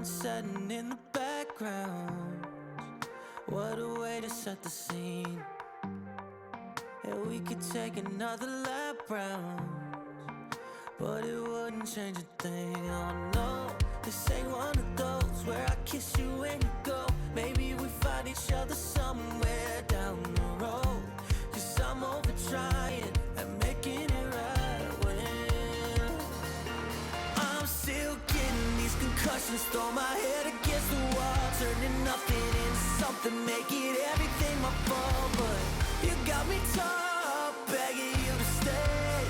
sun setting in the background. What a way to set the scene. And we could take another lap round, but it wouldn't change a thing. Oh no, this ain't one of those where I kiss you when you go. Maybe we find each other somewhere down the road. Cause I'm over trying and making it right when I'm still getting these concussions. Throw my head against the wall, turning nothing into something, make it everything my fault. But you got me top, begging you to stay.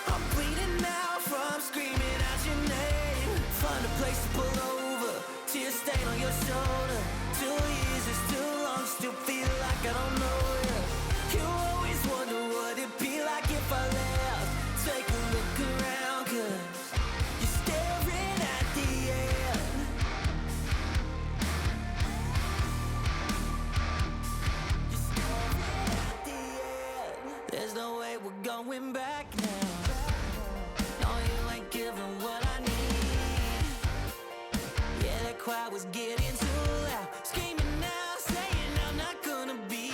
I'm bleeding now from screaming out your name. Find a place to pull over, tear stain on your shoulder. 2 years is too long, still feel like I don't know you. You always wonder what it'd be like if I left. Take a look around, cause you're staring at the end. You're staring at the end. There's no way we're going back now. No, you ain't giving what I need. Yeah, that crowd was getting too loud. Screaming now, saying I'm not gonna be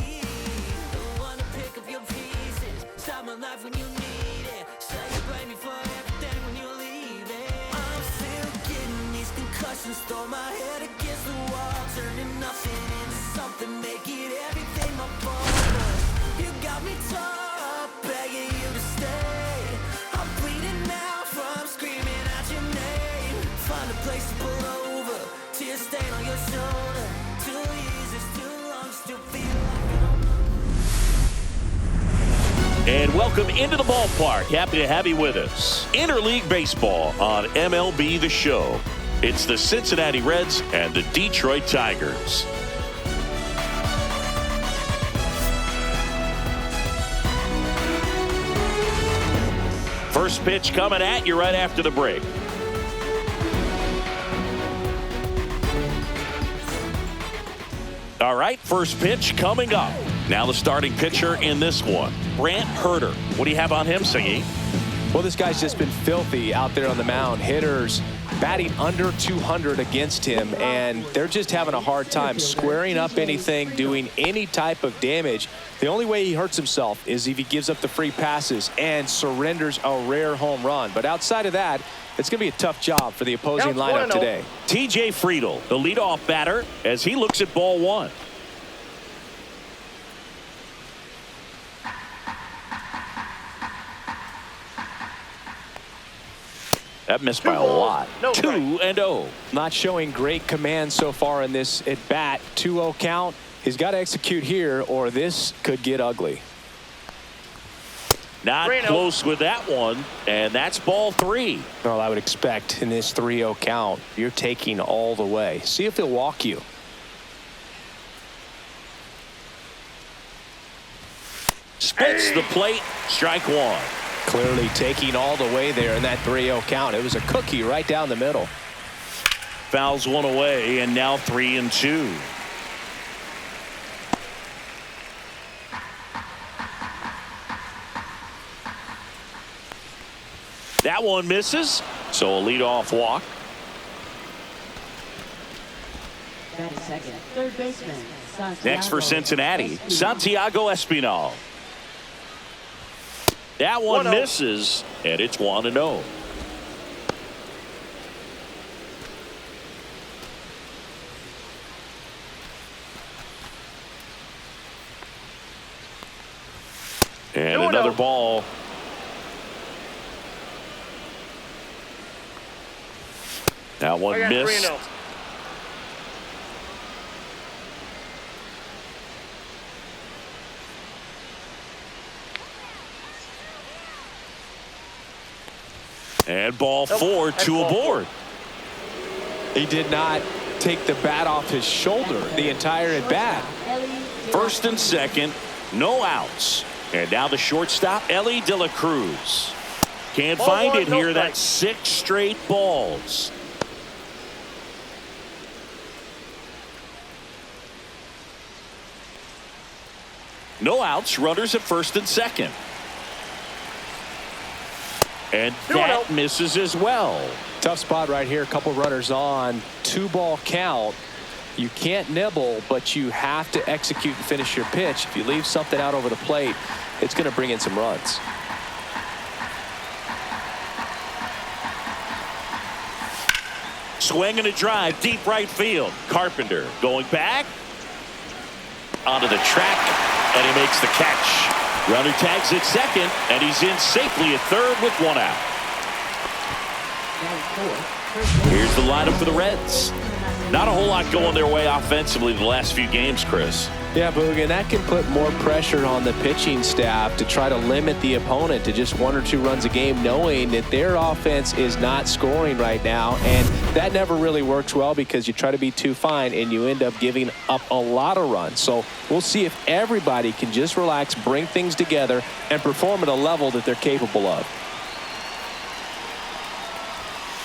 the one to pick up your pieces. Stop my life when you need it. Say you blame me for everything when you're leaving. I'm still getting these concussions. Throw my head against the wall, turning nothing into something, make it everything my fault. But you got me top, begging you to stay. I'm bleeding now from screaming out your name. Find a place to pull over, tear stain on your shoulder. 2 years is too long, still feel like I don't know. And welcome into the ballpark. Happy to have you with us. Interleague Baseball on MLB The Show. It's the Cincinnati Reds and the Detroit Tigers. First pitch coming at you right after the break. All right, first pitch coming up. Now the starting pitcher in this one, Brant. What do you have on him, Singy? Well, this guy's just been filthy out there on the mound. Hitters batting under 200 against him, and they're just having a hard time squaring up anything, doing any type of damage. The only way he hurts himself is if he gives up the free passes and surrenders a rare home run. But outside of that, it's going to be a tough job for the opposing lineup today. TJ Friedl, the leadoff batter, as he looks at ball one. That missed by a lot. 2-0. Not showing great command so far in this at bat. 2-0 count. He's got to execute here or this could get ugly. Not close with that one, and that's ball three. Well, I would expect in this 3-0 count, you're taking all the way. See if he'll walk you. Spits the plate, strike one. Clearly taking all the way there in that 3-0 count. It was a cookie right down the middle. Fouls one away, and now 3-2. That one misses, so a leadoff walk. Second, third baseman. Next for Cincinnati, Santiago Espinal. That one misses, and it's 1-0. And another ball. That one missed. And ball four, two aboard. He did not take the bat off his shoulder the entire at bat. First and second, no outs. And now the shortstop, Ellie De La Cruz. Can't find it here. That's 6 straight balls. No outs, runners at first and second. And that misses as well. Tough spot right here. A couple runners on. 2-ball count. You can't nibble, but you have to execute and finish your pitch. If you leave something out over the plate, it's going to bring in some runs. Swing and a drive, deep right field. Carpenter going back onto the track, and he makes the catch. Runner tags at second, and he's in safely at third with 1 out. Here's the lineup for the Reds. Not a whole lot going their way offensively the last few games, Chris. Yeah, Boog, and that can put more pressure on the pitching staff to try to limit the opponent to just 1 or 2 runs a game, knowing that their offense is not scoring right now. And that never really works well because you try to be too fine and you end up giving up a lot of runs. So we'll see if everybody can just relax, bring things together, and perform at a level that they're capable of.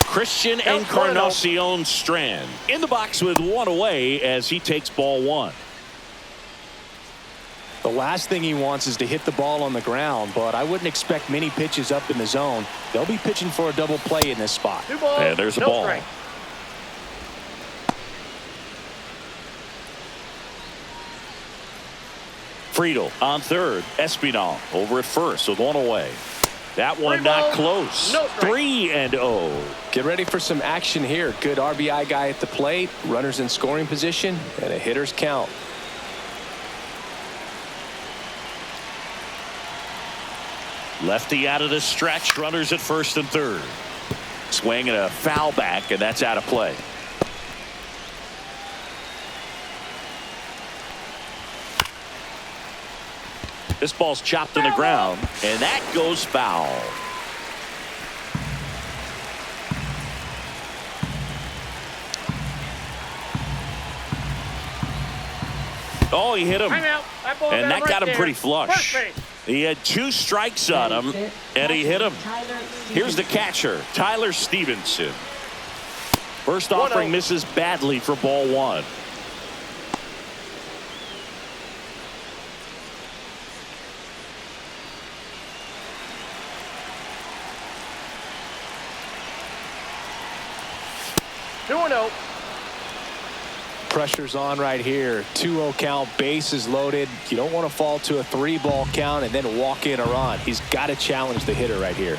Christian Encarnacion Strand in the box with 1 away as he takes ball 1. The last thing he wants is to hit the ball on the ground, but I wouldn't expect many pitches up in the zone. They'll be pitching for a double play in this spot. And there's a ball. Friedel on third. Espinal over at first with 1 away. That one not close. 3-0. Get ready for some action here. Good RBI guy at the plate. Runners in scoring position and a hitter's count. Lefty out of the stretch. Runners at first and third. Swing and a foul back, and that's out of play. This ball's chopped in the ground, and that goes foul. Oh, he hit him. And that got him pretty flush. He had 2 strikes on him, and he hit him. Here's the catcher, Tyler Stevenson. First offering misses badly for ball 1. Pressure's on right here. 2-0 count, bases loaded. You don't want to fall to a 3-ball count and then walk in a run. He's got to challenge the hitter right here.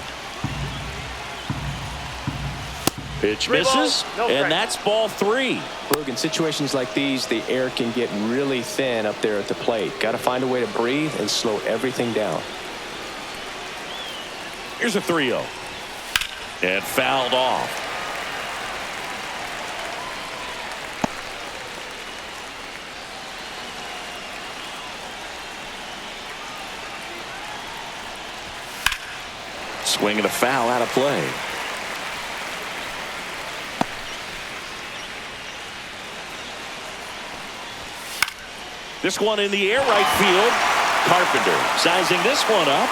Pitch misses, and that's ball 3. Look, in situations like these, the air can get really thin up there at the plate. Got to find a way to breathe and slow everything down. Here's a 3-0. And fouled off. Swing and a foul out of play. This one in the air right field. Carpenter sizing this one up.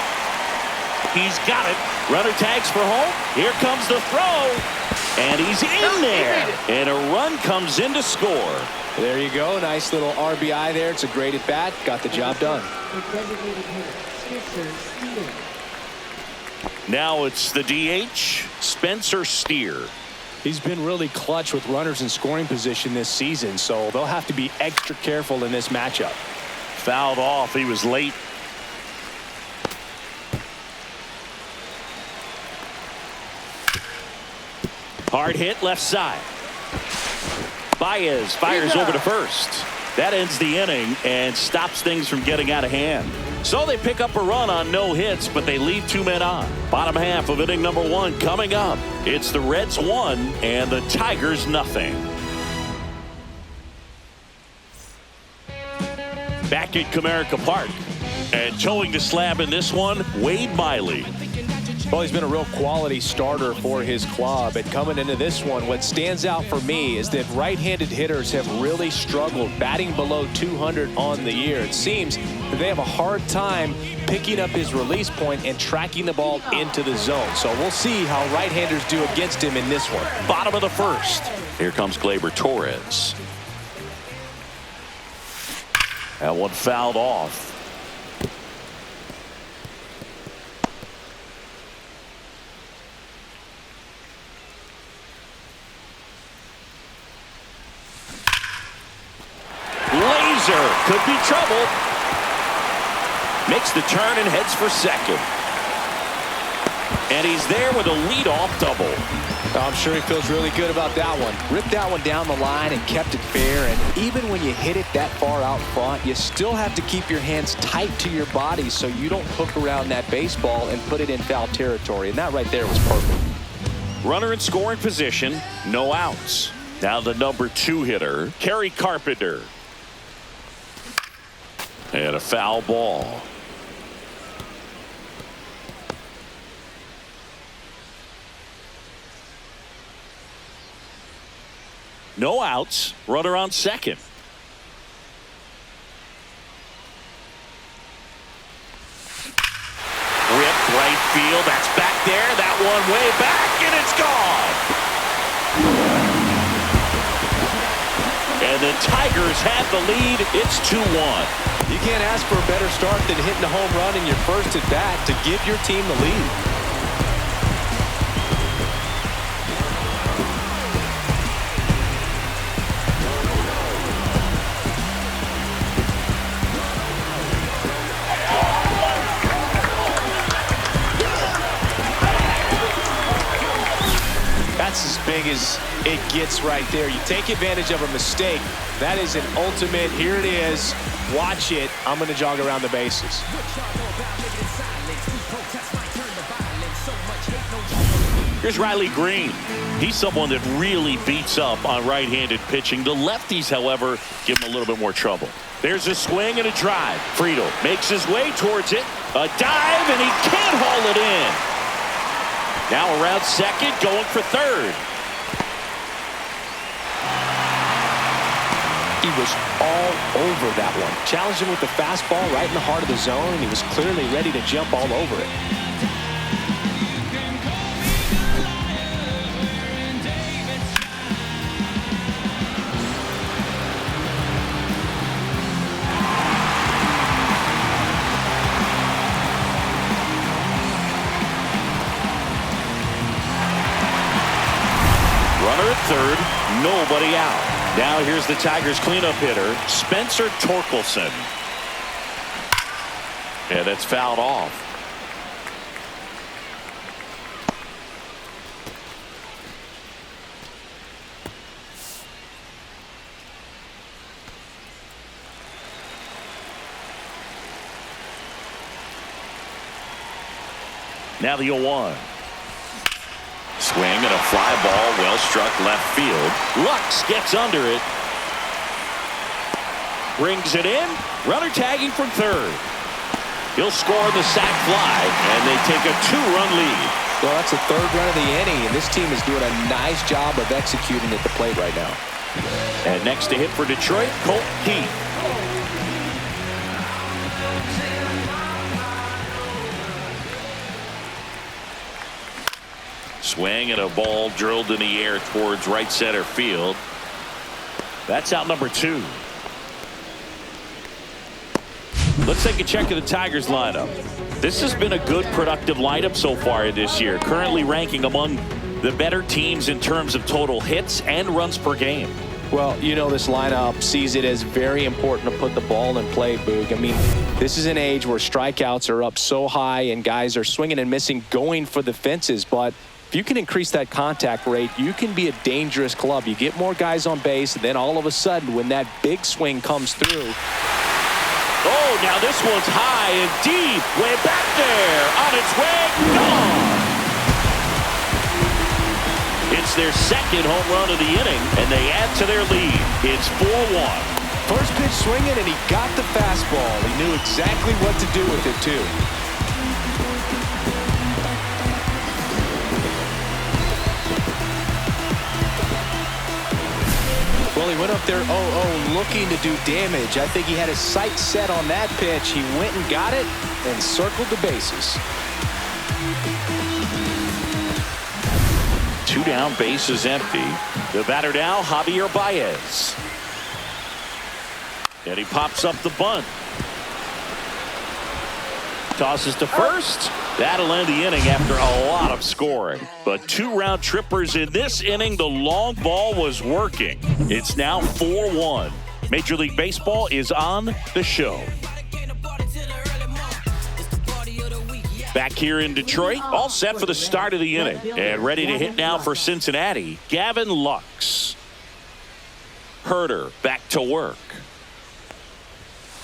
He's got it. Runner tags for home. Here comes the throw. And he's in there. And a run comes in to score. There you go. Nice little RBI there. It's a great at bat. Got the job done. Now it's the DH, Spencer Steer. He's been really clutch with runners in scoring position this season, so they'll have to be extra careful in this matchup. Fouled off. He was late. Hard hit left side. Baez fires over to first. That ends the inning and stops things from getting out of hand. So they pick up a run on no hits, but they leave 2 men on. Bottom half of inning number 1 coming up. It's the Reds 1 and the Tigers nothing. Back at Comerica Park. And towing the slab in this one, Wade Miley. Well, he's been a real quality starter for his club. And coming into this one, what stands out for me is that right-handed hitters have really struggled batting below 200 on the year. It seems that they have a hard time picking up his release point and tracking the ball into the zone. So we'll see how right-handers do against him in this one. Bottom of the first. Here comes Gleyber Torres. That one fouled off. closer. Could be trouble. Makes the turn and heads for second. And he's there with a leadoff double. I'm sure he feels really good about that one. Ripped that one down the line and kept it fair. And even when you hit it that far out front, you still have to keep your hands tight to your body so you don't hook around that baseball and put it in foul territory. And that right there was perfect. Runner in scoring position, no outs. Now the number 2 hitter, Kerry Carpenter. And a foul ball. No outs. Runner on second. Ripped right field. That's back there. That one way back, and it's gone. And the Tigers have the lead. It's 2-1. You can't ask for a better start than hitting a home run in your first at bat to give your team the lead. That's as big as it gets right there. You take advantage of a mistake. That is an ultimate. Here it is. Watch it. I'm going to jog around the bases. Here's Riley Green. He's someone that really beats up on right-handed pitching. The lefties, however, give him a little bit more trouble. There's a swing and a drive. Friedel makes his way towards it. A dive, and he can't haul it in. Now around second, going for third. He was all over that one. Challenged him with the fastball right in the heart of the zone, and he was clearly ready to jump all over it. Runner at third, nobody out. Now here's the Tigers cleanup hitter, Spencer Torkelson. And it's fouled off. Now the 0-1. Swing and a fly ball, well struck left field. Lux gets under it. Brings it in. Runner tagging from third. He'll score the sac fly, and they take a 2-run lead. Well, that's the third run of the inning, and this team is doing a nice job of executing at the plate right now. And next to hit for Detroit, Colt Keith. Swing and a ball drilled in the air towards right center field. That's out number 2. Let's take a check of the Tigers lineup. This has been a good productive lineup so far this year, currently ranking among the better teams in terms of total hits and runs per game. Well, you know, this lineup sees it as very important to put the ball in play, Boog. I mean, this is an age where strikeouts are up so high and guys are swinging and missing, going for the fences. But if you can increase that contact rate, you can be a dangerous club. You get more guys on base, and then all of a sudden, when that big swing comes through. Oh, now this one's high and deep. Way back there. On its way. Gone. It's their second home run of the inning, and they add to their lead. It's 4-1. First pitch swinging, and he got the fastball. He knew exactly what to do with it, too. Well, he went up there 0-0 looking to do damage. I think he had his sights set on that pitch. He went and got it and circled the bases. 2 down, bases empty. The batter now, Javier Baez. And he pops up the bunt. Tosses to first. That'll end the inning after a lot of scoring. But 2 round trippers in this inning. The long ball was working. It's now 4-1. Major League Baseball is on the show. Back here in Detroit, all set for the start of the inning. And ready to hit now for Cincinnati, Gavin Lux. Herder back to work.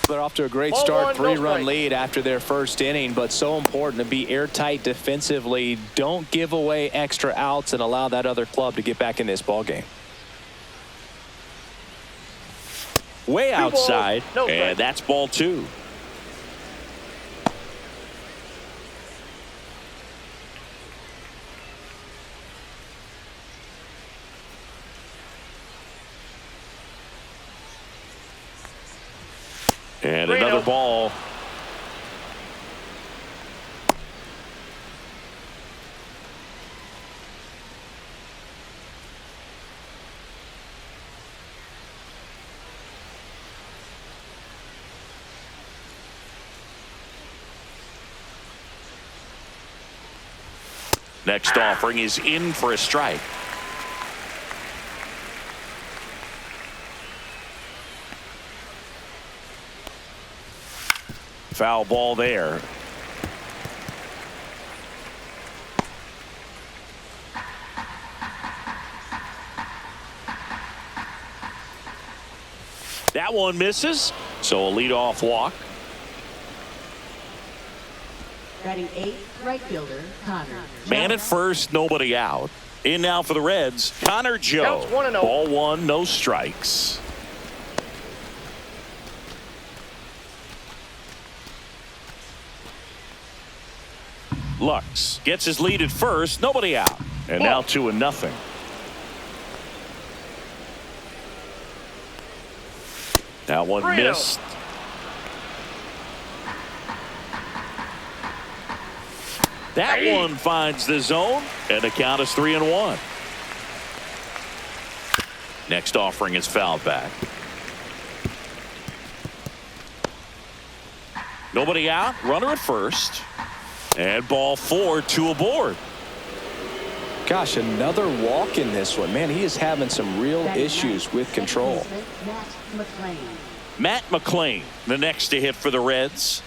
They're off to a great start, 3-run lead after their first inning, but so important to be airtight defensively. Don't give away extra outs and allow that other club to get back in this ball game. Way outside, and that's ball 2. And another ball. Next offering is in for a strike. Foul ball there. That one misses, so a leadoff walk. Batting 8th, right fielder, Connor. Man at first, nobody out. In now for the Reds, Connor Joe. Ball 1, no strikes. Lux gets his lead at first, nobody out. And now 2-0. That one missed. That one finds the zone, and the count is 3-1. Next offering is fouled back. Nobody out, runner at first. And ball 4, 2 aboard. Gosh, another walk in this one. Man, he is having some real issues with control. Matt McClain, the next to hit for the Reds.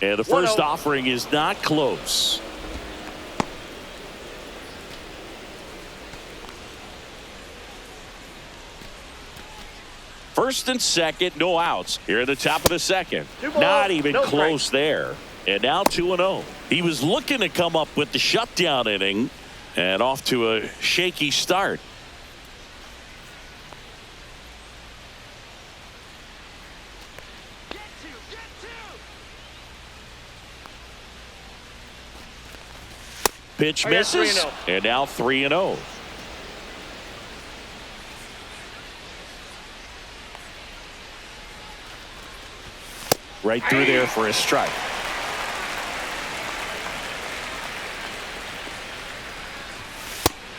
And the first offering is not close. First and second, no outs here at the top of the second. Not even close there. And now 2-0. He was looking to come up with the shutdown inning and off to a shaky start. Pitch misses, and now 3-0. Right through there for a strike.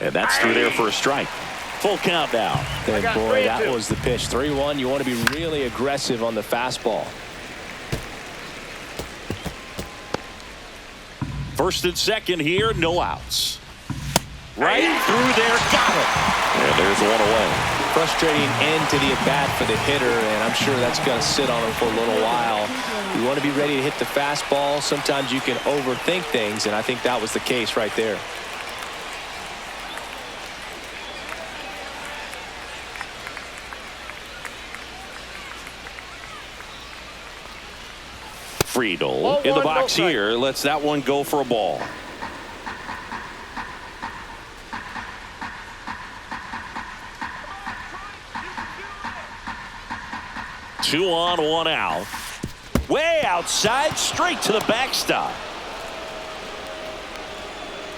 And that's through there for a strike. Full count now. And boy, that was the pitch. 3-1. You want to be really aggressive on the fastball. First and second here, no outs. Right through there, got it. And there's one away. Frustrating end to the at-bat for the hitter, and I'm sure that's going to sit on him for a little while. You want to be ready to hit the fastball. Sometimes you can overthink things, and I think that was the case right there. Friedel in the box here lets that one go for a ball. Two on, one out. Way outside, straight to the backstop.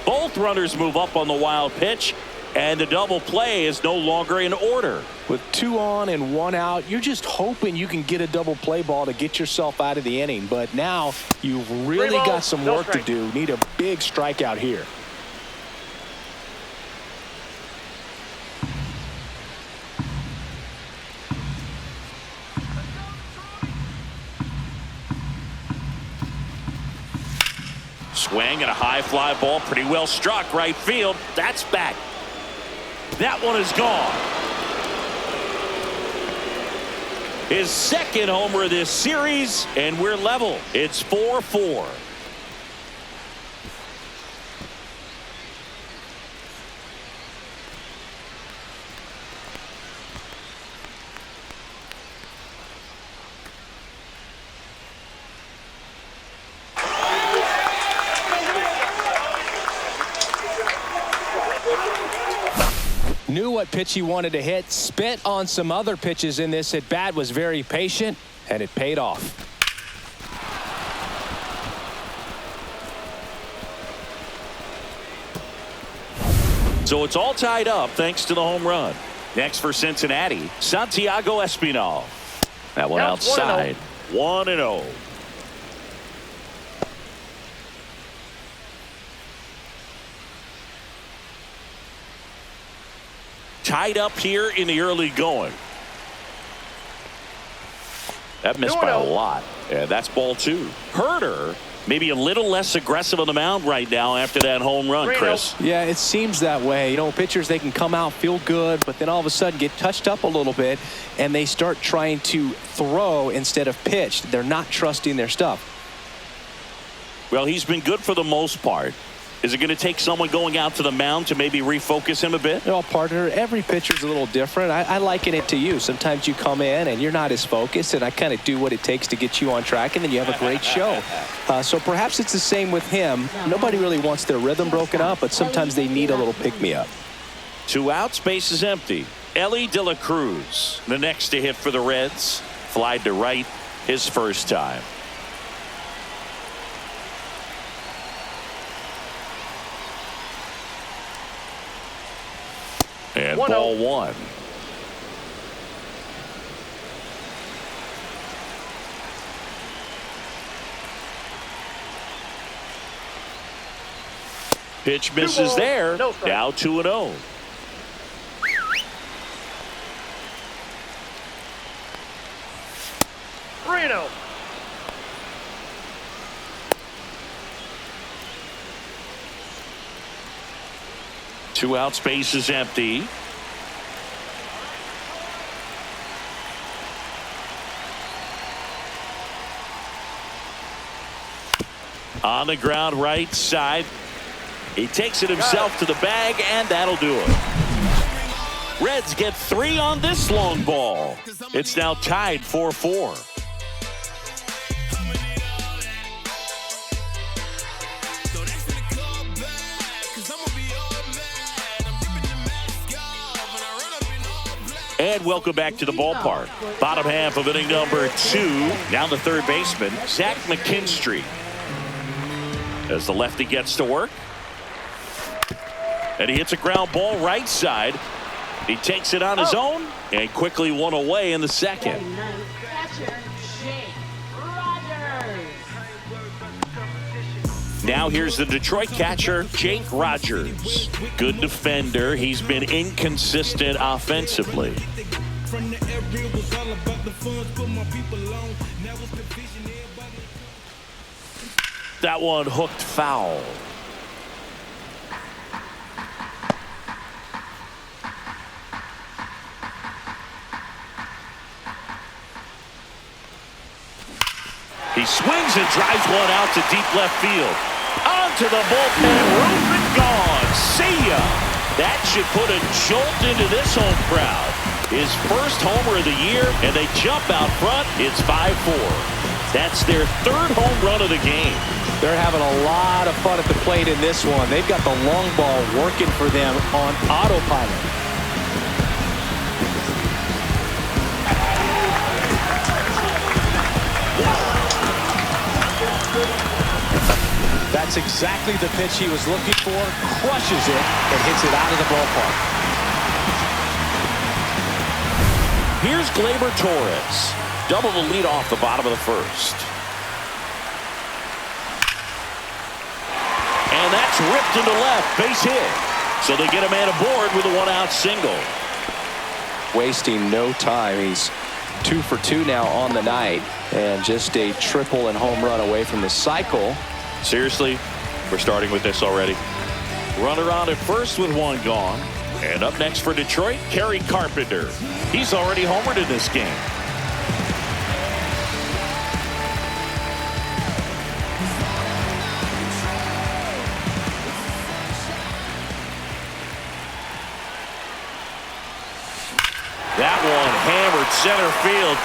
Both runners move up on the wild pitch, and the double play is no longer in order. With 2 on and 1 out, you're just hoping you can get a double play ball to get yourself out of the inning. But now you've really got some work to do. Need a big strikeout here. Swing and a high fly ball, pretty well struck right field. That's back. That one is gone. His second homer of this series, and we're level. It's 4-4. Knew what pitch he wanted to hit, spit on some other pitches in this at bat, was very patient, and it paid off. So it's all tied up thanks to the home run. Next for Cincinnati, Santiago Espinal. That one outside. 1-0. Tied up here in the early going. That missed by a lot. Yeah, that's ball 2. Herder maybe a little less aggressive on the mound right now after that home run, Chris. Yeah, it seems that way. You know, pitchers, they can come out, feel good, but then all of a sudden get touched up a little bit, and they start trying to throw instead of pitch. They're not trusting their stuff. Well, he's been good for the most part. Is it going to take someone going out to the mound to maybe refocus him a bit? Well, partner, every pitcher's a little different. I liken it to you. Sometimes you come in and you're not as focused, and I kind of do what it takes to get you on track, and then you have a great show. So perhaps it's the same with him. Nobody really wants their rhythm broken up, but sometimes they need a little pick-me-up. 2 outs, base is empty. Ellie De La Cruz, the next to hit for the Reds. Flied to right his first time. And ball 1. Pitch misses there. Now 2-0. Two out, space is empty. On the ground right side. He takes it himself to the bag, and that'll do it. Reds get 3 on this long ball. It's now tied 4-4. And welcome back to the ballpark. Bottom half of inning number 2. Now the third baseman, Zach McKinstry. As the lefty gets to work. And he hits a ground ball right side. He takes it on his own and quickly one away in the second. Now here's the Detroit catcher, Jake Rogers. Good defender. He's been inconsistent offensively. That one hooked foul. He swings and drives one out to deep left field. Onto the bullpen, roof and gone. See ya. That should put a jolt into this home crowd. His first homer of the year, and they jump out front. It's 5-4. That's their third home run of the game. They're having a lot of fun at the plate in this one. They've got the long ball working for them on autopilot. That's exactly the pitch he was looking for. Crushes it and hits it out of the ballpark. Here's Gleyber Torres. Double the lead off the bottom of the first. And that's ripped into left. Base hit. So they get a man aboard with a one-out single. Wasting no time. He's 2 for 2 now on the night. And just a triple and home run away from the cycle. Seriously, We're starting with this already. Runner on at first with one gone. And up next for Detroit, Kerry Carpenter. He's already homered in this game. That one hammered center field.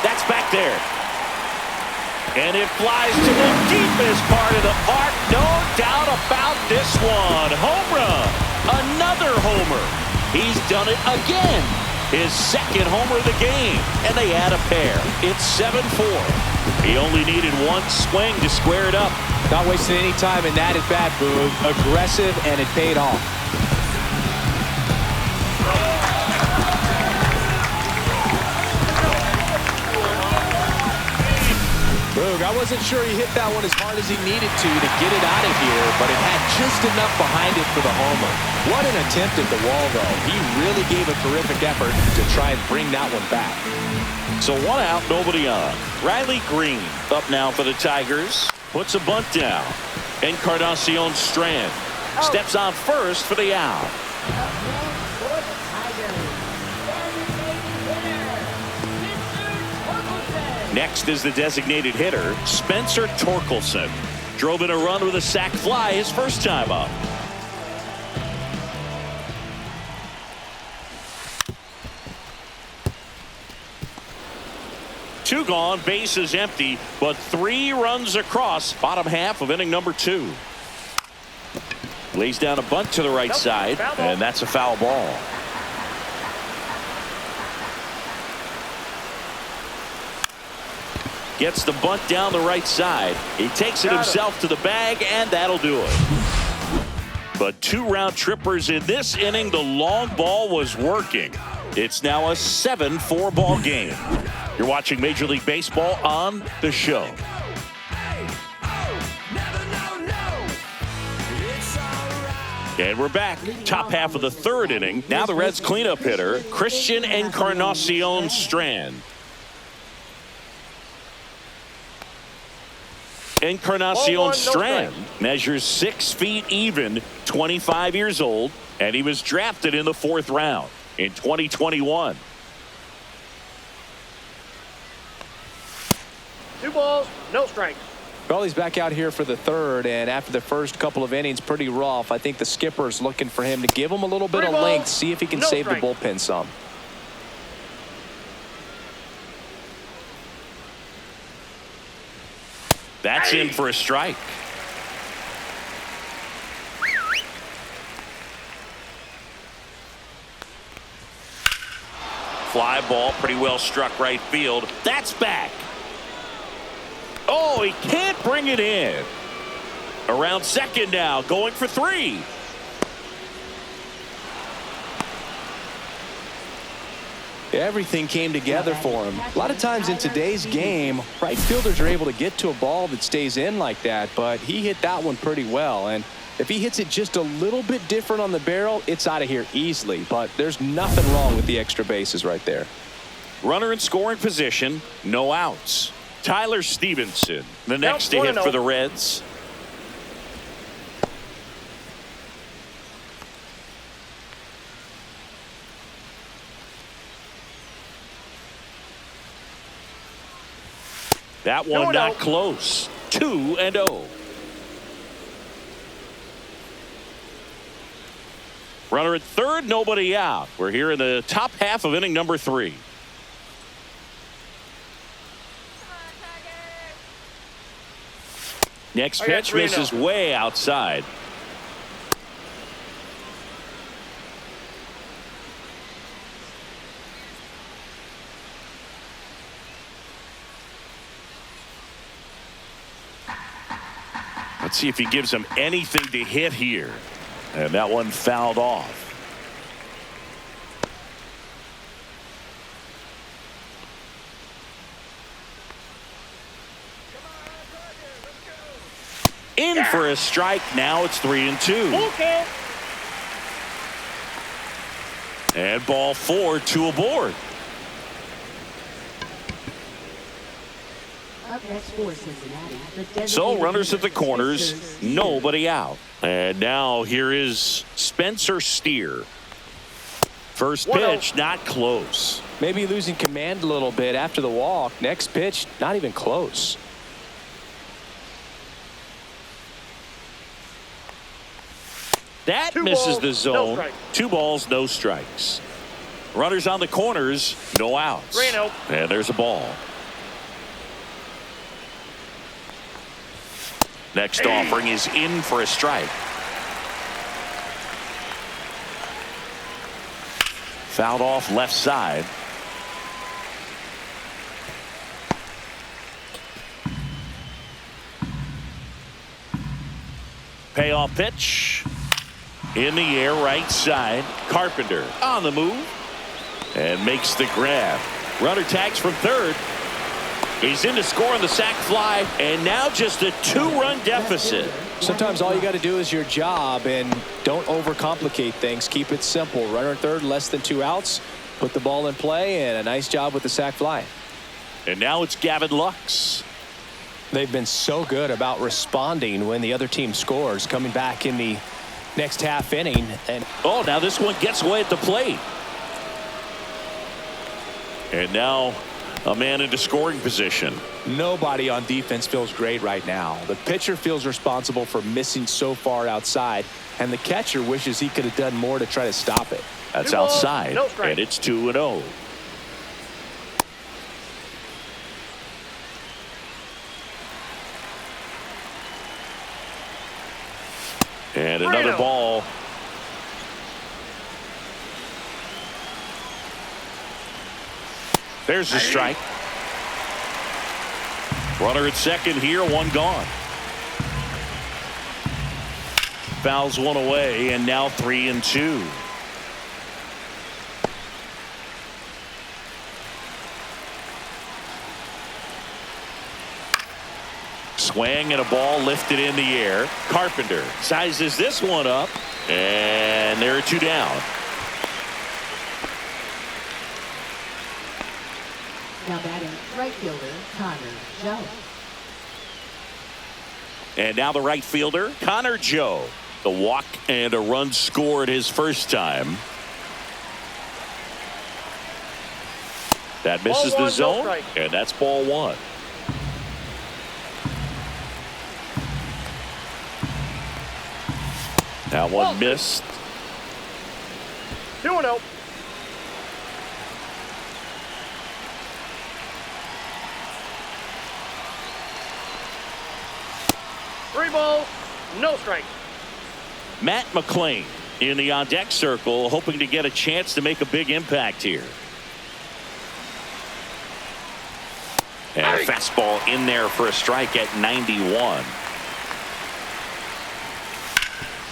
That's back there. And it flies to the deepest part of the park. No doubt about this one. Home run. Another homer. He's done it again. His second homer of the game. And they add a pair. It's 7-4. He only needed one swing to square it up. Not wasting any time in that at-bat, Boog. Aggressive, and it paid off. Boog, I wasn't sure he hit that one as hard as he needed to get it out of here, but it had just enough behind it for the homer. What an attempt at the wall, though. He really gave a terrific effort to try and bring that one back. So one out, nobody on. Riley Green up now for the Tigers. Puts a bunt down. Encarnacion Strand steps on first for the out. Next is the designated hitter, Spencer Torkelson. Drove in a run with a sac fly his first time up. Two gone, bases empty, but 3 runs across. Bottom half of inning number 2. Lays down a bunt to the right side, and that's a foul ball. Gets the bunt down the right side. He takes it himself to the bag, and that'll do it. But 2 round trippers in this inning. The long ball was working. It's now a 7-4 ball game. You're watching Major League Baseball on The Show. And we're back. Top half of the 3rd inning. Now the Reds cleanup hitter, Christian Encarnacion Strand. Encarnacion Strand measures 6 feet even, 25 years old, and he was drafted in the 4th round in 2021. 2 balls, no strikes. Well, he's back out here for the 3rd, and after the first couple of innings, pretty rough. I think the skipper's looking for him to give him a little bit of length, see if he can save the bullpen some. That's in for a strike. Fly ball, pretty well struck right field. That's back. Oh, he can't bring it in. Around second now, going for 3. Everything came together for him. A lot of times in today's game, right fielders are able to get to a ball that stays in like that, but he hit that one pretty well. And if he hits it just a little bit different on the barrel, it's out of here easily. But there's nothing wrong with the extra bases right there. Runner in scoring position, no outs. Tyler Stevenson, the next to hit for the Reds. That one not close. 2-0. Runner at 3rd, nobody out. We're here in the top half of inning number 3. Next pitch misses way outside. Let's see if he gives him anything to hit here. And that one fouled off. In for a strike. Now it's 3-2. Okay. And ball 4, 2 aboard. Up next for Cincinnati, the designated So runners at the hitter, corners, Spencer nobody out. And now here is Spencer Steer. First pitch, not close. Maybe losing command a little bit after the walk. Next pitch, not even close. That Two misses balls, the no zone. strikes. 2 balls, no strikes. Runners on the corners, no outs. Brant out. And there's a ball. Next offering is in for a strike. Fouled off left side. Payoff pitch. In the air, right side. Carpenter on the move. And makes the grab. Runner tags from third. He's in to score on the sac fly. And now just a 2-run deficit. Sometimes all you got to do is your job and don't overcomplicate things. Keep it simple. Runner at third, less than 2 outs. Put the ball in play, and a nice job with the sac fly. And now it's Gavin Lux. They've been so good about responding when the other team scores, coming back in the next half inning. And oh, now this one gets away at the plate. And now a man into scoring position. nobody on defense feels great right now. The pitcher feels responsible for missing so far outside, and the catcher wishes he could have done more to try to stop it. That's Two balls, outside, no strike. and it's 2-0. And another Brant. ball. There's the strike. Runner at second here, one gone. Fouls one away, and now 3-2. Swing and a ball lifted in the air. Carpenter sizes this one up, and there are two down. Now batting right fielder Connor Joe. And now the right fielder, Connor Joe. The walk and a run scored his first time. That misses Ball the one, no zone, strike. and that's ball one. That one missed. 2-0. Three balls, no strike. Matt McClain in the on-deck circle, hoping to get a chance to make a big impact here. And a fastball in there for a strike at 91.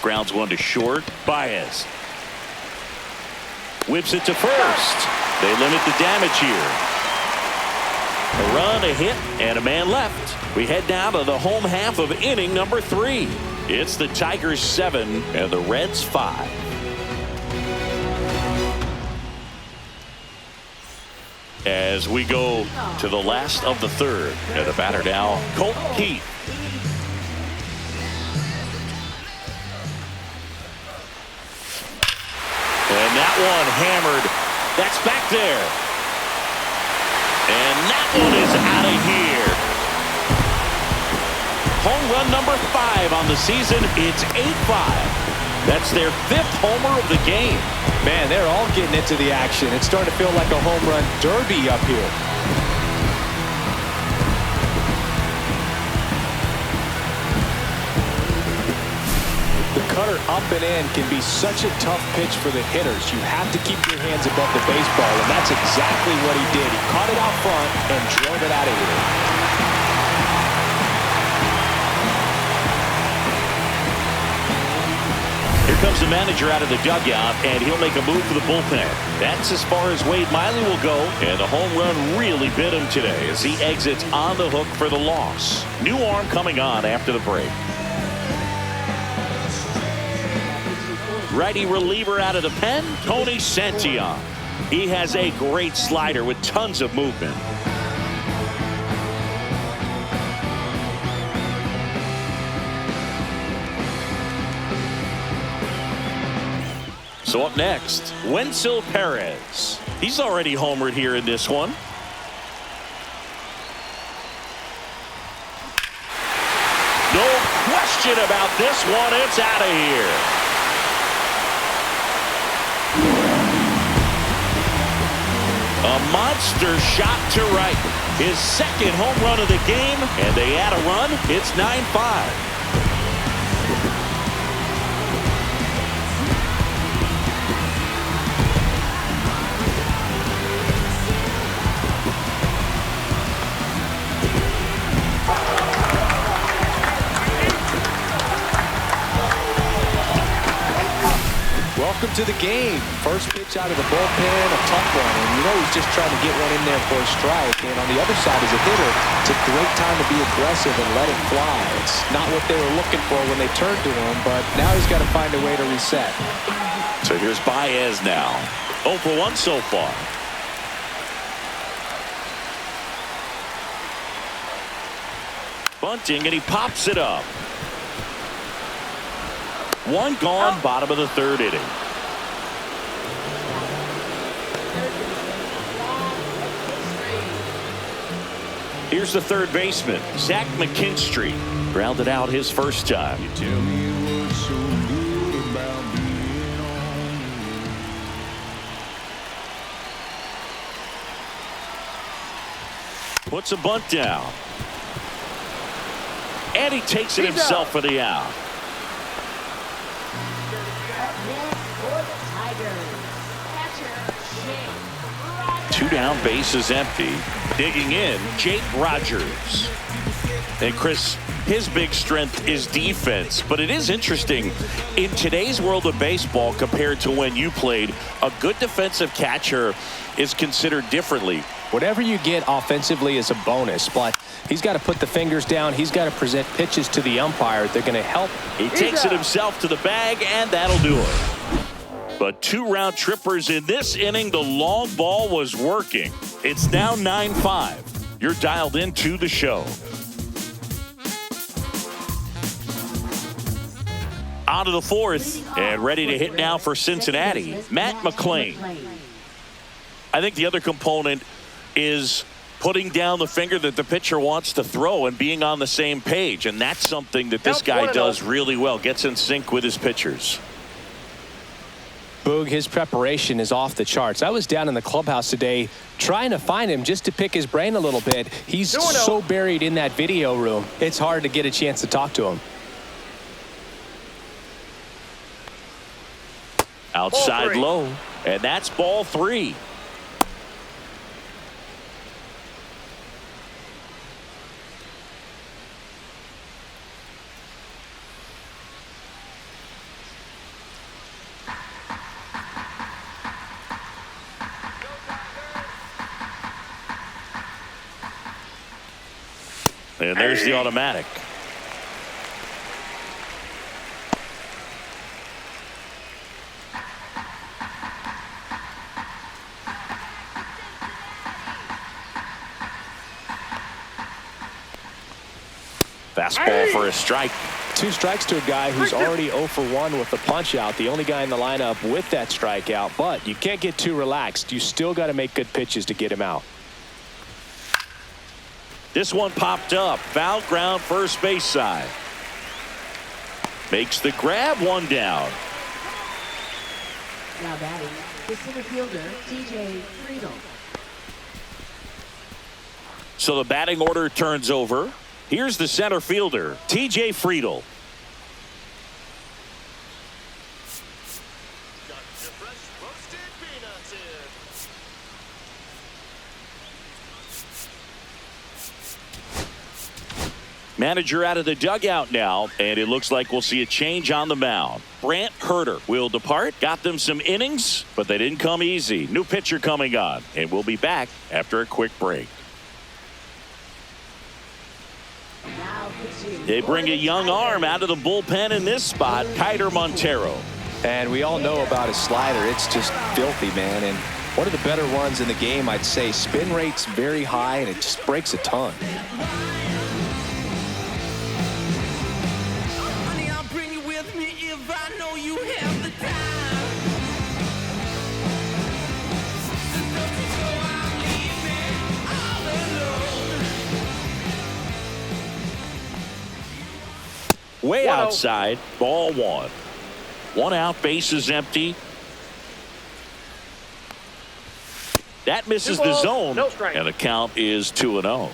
Grounds one to short. Baez whips it to first. They limit the damage here. A run, a hit, and a man left. We head down to the home half of inning number 3. It's the Tigers 7 and the Reds 5. As we go to the last of the third, and the batter now, Colt Keith. And that one hammered. That's back there. And that one is out of here. Home run number 5 on the season. It's 8-5. That's their 5th homer of the game. Man, they're all getting into the action. It's starting to feel like a home run derby up here. The cutter up and in can be such a tough pitch for the hitters. You have to keep your hands above the baseball, and that's exactly what he did. He caught it out front and drove it out of here. Here comes the manager out of the dugout, and he'll make a move for the bullpen. That's as far as Wade Miley will go, and the home run really bit him today as he exits on the hook for the loss. New arm coming on after the break. Righty reliever out of the pen, Tony Santillan. He has a great slider with tons of movement. So up next, Wenzel Perez. He's already homered here in this one. No question about this one. It's out of here. A monster shot to right. His second home run of the game, and they add a run. It's 9-5. Welcome to the game. First pitch out of the bullpen, a tough one. And you know he's just trying to get one in there for a strike. And on the other side as a hitter, it's a great time to be aggressive and let it fly. It's not what they were looking for when they turned to him, but now he's got to find a way to reset. So here's Baez now. 0 for 1 so far. Bunting, and he pops it up. One gone, bottom of the third inning. Here's the third baseman, Zach McKinstry. Grounded out his first time. You tell me what's so good about being on. Puts a bunt down. And he takes it himself for the out. Two down, bases empty. Digging in, Jake Rogers. And Chris, his big strength is defense. But it is interesting, in today's world of baseball compared to when you played, a good defensive catcher is considered differently. Whatever you get offensively is a bonus, but he's got to put the fingers down. He's got to present pitches to the umpire. They're going to help. He takes it himself to the bag, and that'll do it. But 2 round trippers in this inning. The long ball was working. It's now 9-5. You're dialed into the show. On to the fourth, and ready to hit now for Cincinnati, Matt McClain. I think the other component is putting down the finger that the pitcher wants to throw and being on the same page. And that's something that this guy does really well. Gets in sync with his pitchers. Boog, his preparation is off the charts. I was down in the clubhouse today trying to find him just to pick his brain a little bit. He's so buried in that video room, it's hard to get a chance to talk to him. Outside low, and that's ball 3. And there's the automatic. Fastball for a strike. 2 strikes to a guy who's already 0 for 1 with the punch out. The only guy in the lineup with that strikeout. But you can't get too relaxed. You still got to make good pitches to get him out. This one popped up. Foul ground, first base side. Makes the grab, 1 down. Now batting, the center fielder, TJ Friedel. So the batting order turns over. Here's the center fielder, TJ Friedel. Manager out of the dugout now, and it looks like we'll see a change on the mound. Brant will depart. Got them some innings, but they didn't come easy. New pitcher coming on, and we'll be back after a quick break. They bring a young arm out of the bullpen in this spot, Kiter Montero. And we all know about his slider. It's just filthy, man. And one of the better ones in the game, I'd say. Spin rate's very high, and it just breaks a ton. Honey, I'll bring you with me if I know you have the time. Way 1-0. outside. Ball one. One out. Bases empty. That misses the zone. No strike. And the count is 2-0.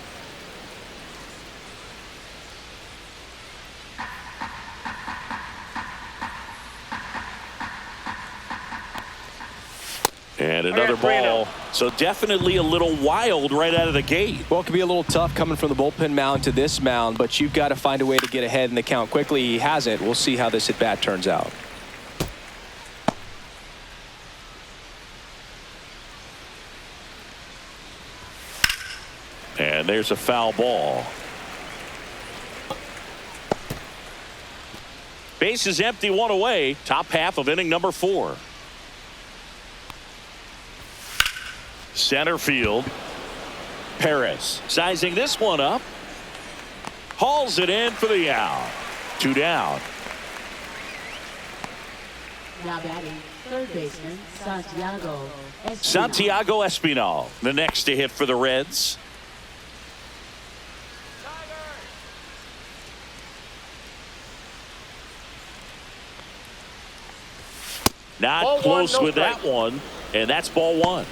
And another ball. So definitely a little wild right out of the gate. Well, it can be a little tough coming from the bullpen mound to this mound, but you've got to find a way to get ahead in the count quickly. He hasn't. We'll see how this at bat turns out. And there's a foul ball. Base is empty, one away. Top half of inning number 4. Center field. Perez sizing this one up. Hauls it in for the out. 2 down. Now batting, third baseman, Santiago Espinal. Santiago Espinal, the next to hit for the Reds. Not Ball close one, no with strike. that one, and that's ball one.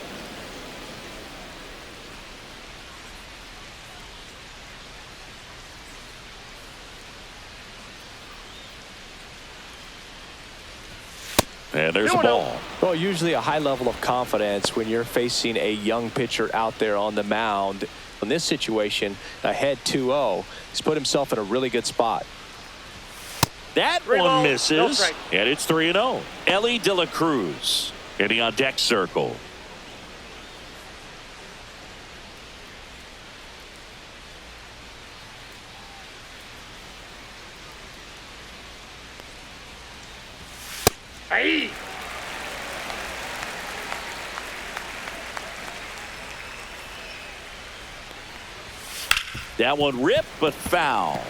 And there's a ball. Well, usually a high level of confidence when you're facing a young pitcher out there on the mound. In this situation, ahead 2-0, he's put himself in a really good spot. That one misses, and it's 3-0. Ellie De La Cruz hitting on deck circle. Hey. That one ripped, but foul.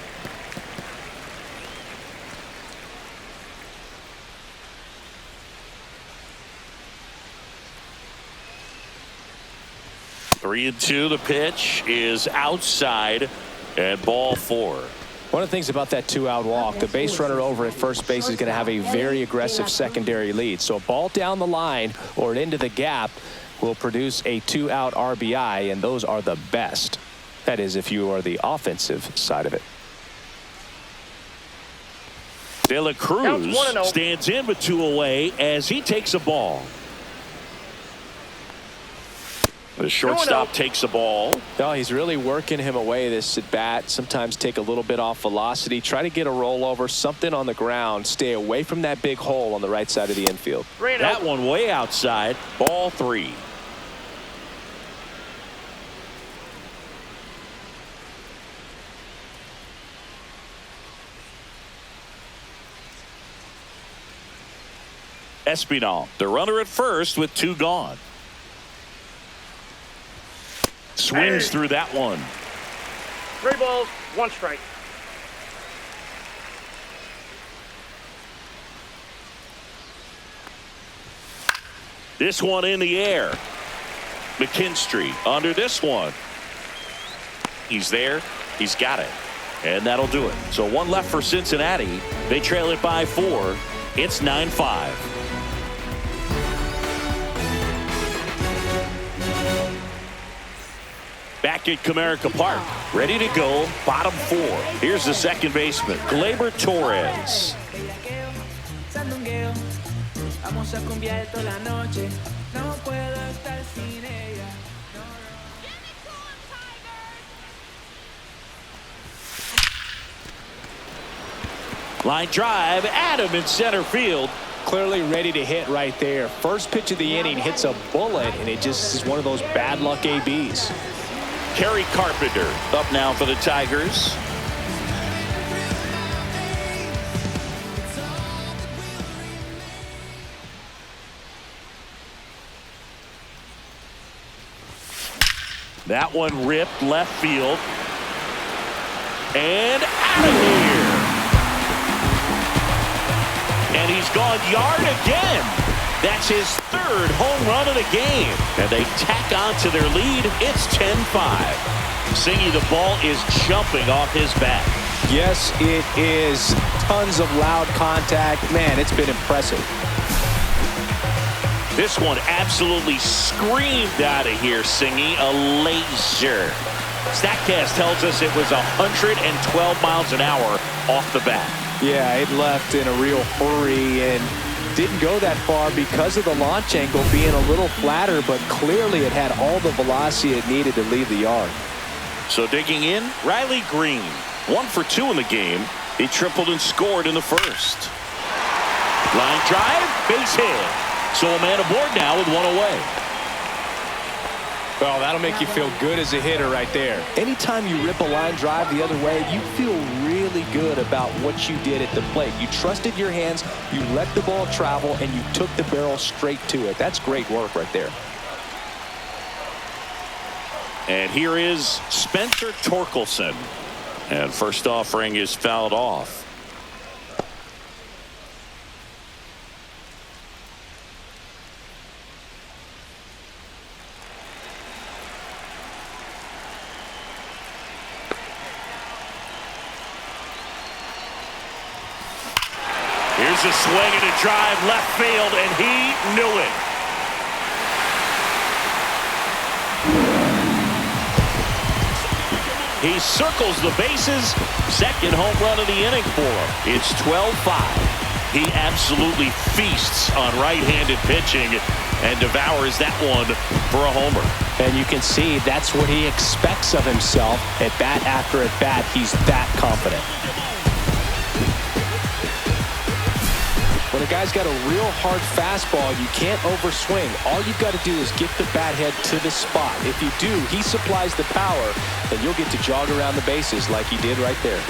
Three and two. The pitch is outside, and ball 4. One of the things about that 2-out walk, the base runner over at first base is going to have a very aggressive secondary lead. So a ball down the line or into the gap will produce a 2-out RBI, and those are the best. That is, if you are the offensive side of it. De La Cruz stands in with 2 away as he takes a ball. The shortstop takes a ball. No, he's really working him away this at bat. Sometimes take a little bit off velocity. Try to get a rollover, something on the ground. Stay away from that big hole on the right side of the infield. That one way outside. Ball 3. Espinal, the runner at first with 2 gone. Swings through that one. 3 balls, 1 strike. This one in the air. McKinstry under this one. He's there. He's got it. And that'll do it. So 1 left for Cincinnati. They trail it by 4. It's 9-5. Back at Comerica Park, ready to go, bottom 4. Here's the second baseman, Gleyber Torres. Line drive, Adam in center field. Clearly ready to hit right there. First pitch of the inning hits a bullet, and it just is one of those bad luck ABs. Kerry Carpenter up now for the Tigers. That one ripped left field. And out of here. And he's gone yard again. That's his 3rd home run of the game. And they tack on to their lead. It's 10-5. Singy, the ball is jumping off his bat. Yes, it is. tons of loud contact. Man, it's been impressive. This one absolutely screamed out of here, singing a laser. StatCast tells us it was 112 miles an hour off the bat. Yeah, it left in a real hurry and didn't go that far because of the launch angle being a little flatter, but clearly it had all the velocity it needed to leave the yard. So digging in, Riley Green, 1 for 2 in the game. He tripled and scored in the first. Line drive, base hit. So a man aboard now with 1 away. Well, that'll make you feel good as a hitter right there. Anytime you rip a line drive the other way, you feel really good about what you did at the plate. You trusted your hands, you let the ball travel, and you took the barrel straight to it. That's great work right there. And here is Spencer Torkelson. And first offering is fouled off. Here's a swing and a drive left field, and he knew it. He circles the bases. Second home run of the inning for him. It's 12-5. He absolutely feasts on right-handed pitching and devours that one for a homer. And you can see that's what he expects of himself. At bat after at bat, he's that confident. When a guy's got a real hard fastball, you can't overswing. All you've got to do is get the bat head to the spot. If you do, he supplies the power, and you'll get to jog around the bases like he did right there.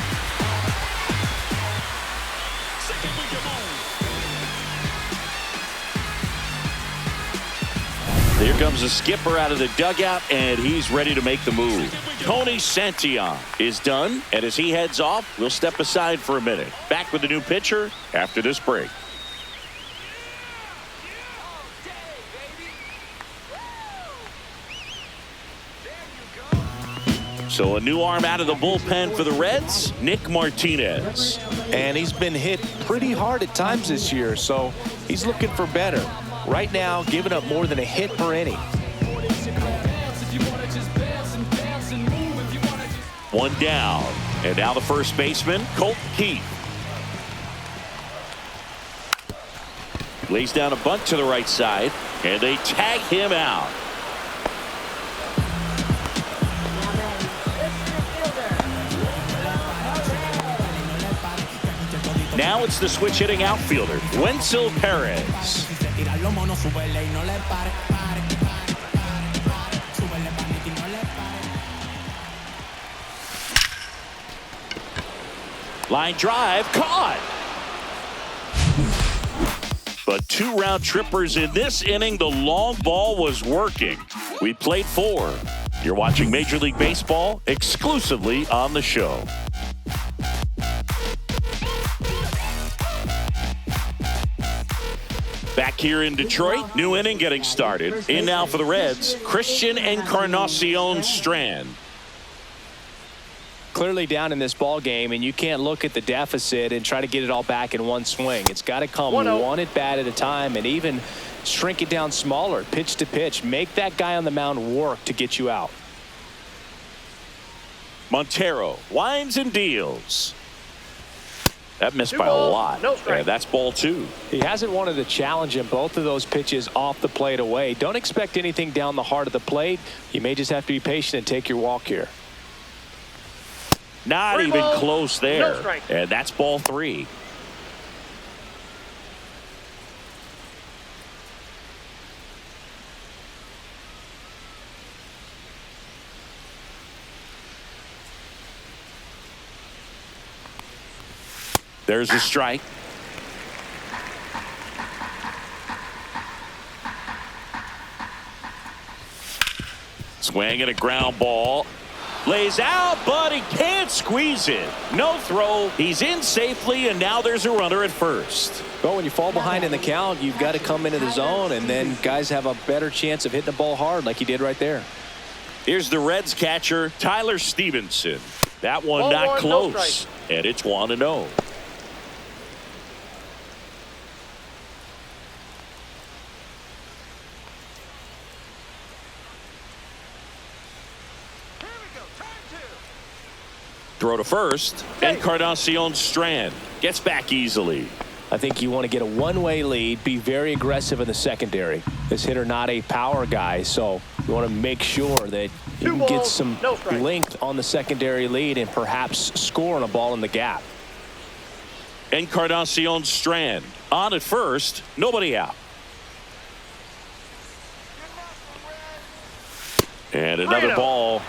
Here comes the skipper out of the dugout, and he's ready to make the move. Tony Santillan is done, and as he heads off, we'll step aside for a minute. Back with the new pitcher after this break. So a new arm out of the bullpen for the Reds, Nick Martinez. And he's been hit pretty hard at times this year, so he's looking for better. Right now, giving up more than a hit per inning. One down. And now the first baseman, Colt Keith. Lays down a bunt to the right side, and they tag him out. Now it's the switch hitting outfielder, Wenzel Perez. Line drive, caught. But 2 round trippers in this inning. The long ball was working. We played 4. You're watching Major League Baseball exclusively on the show. Back here in Detroit, new inning getting started. In now for the Reds, Christian Encarnacion Strand. Clearly down in this ball game, and you can't look at the deficit and try to get it all back in one swing. It's got to come one at bat at a time, and even shrink it down smaller, pitch to pitch. Make that guy on the mound work to get you out. Montero winds and deals. That missed by a lot. No strike. And that's ball 2. He hasn't wanted to challenge him both of those pitches off the plate away. Don't expect anything down the heart of the plate. You may just have to be patient and take your walk here. Not 3 even balls, close there. no strike. And that's ball 3. There's a strike. Swing and a ground ball. Lays out, but he can't squeeze it. No throw. He's in safely, and now there's a runner at first. Well, when you fall behind in the count, you've got to come into the zone, and then guys have a better chance of hitting the ball hard like he did right there. Here's the Reds catcher, Tyler Stevenson. That one Ball not 1, no close, strike. and it's 1-0. Throw to first. Encarnacion Strand gets back easily. I think you want to get a one-way lead, be very aggressive in the secondary. This hitter not a power guy, so you want to make sure that you can get some length on the secondary lead and perhaps score on a ball in the gap. Encarnacion Strand on at first, nobody out. And another ball.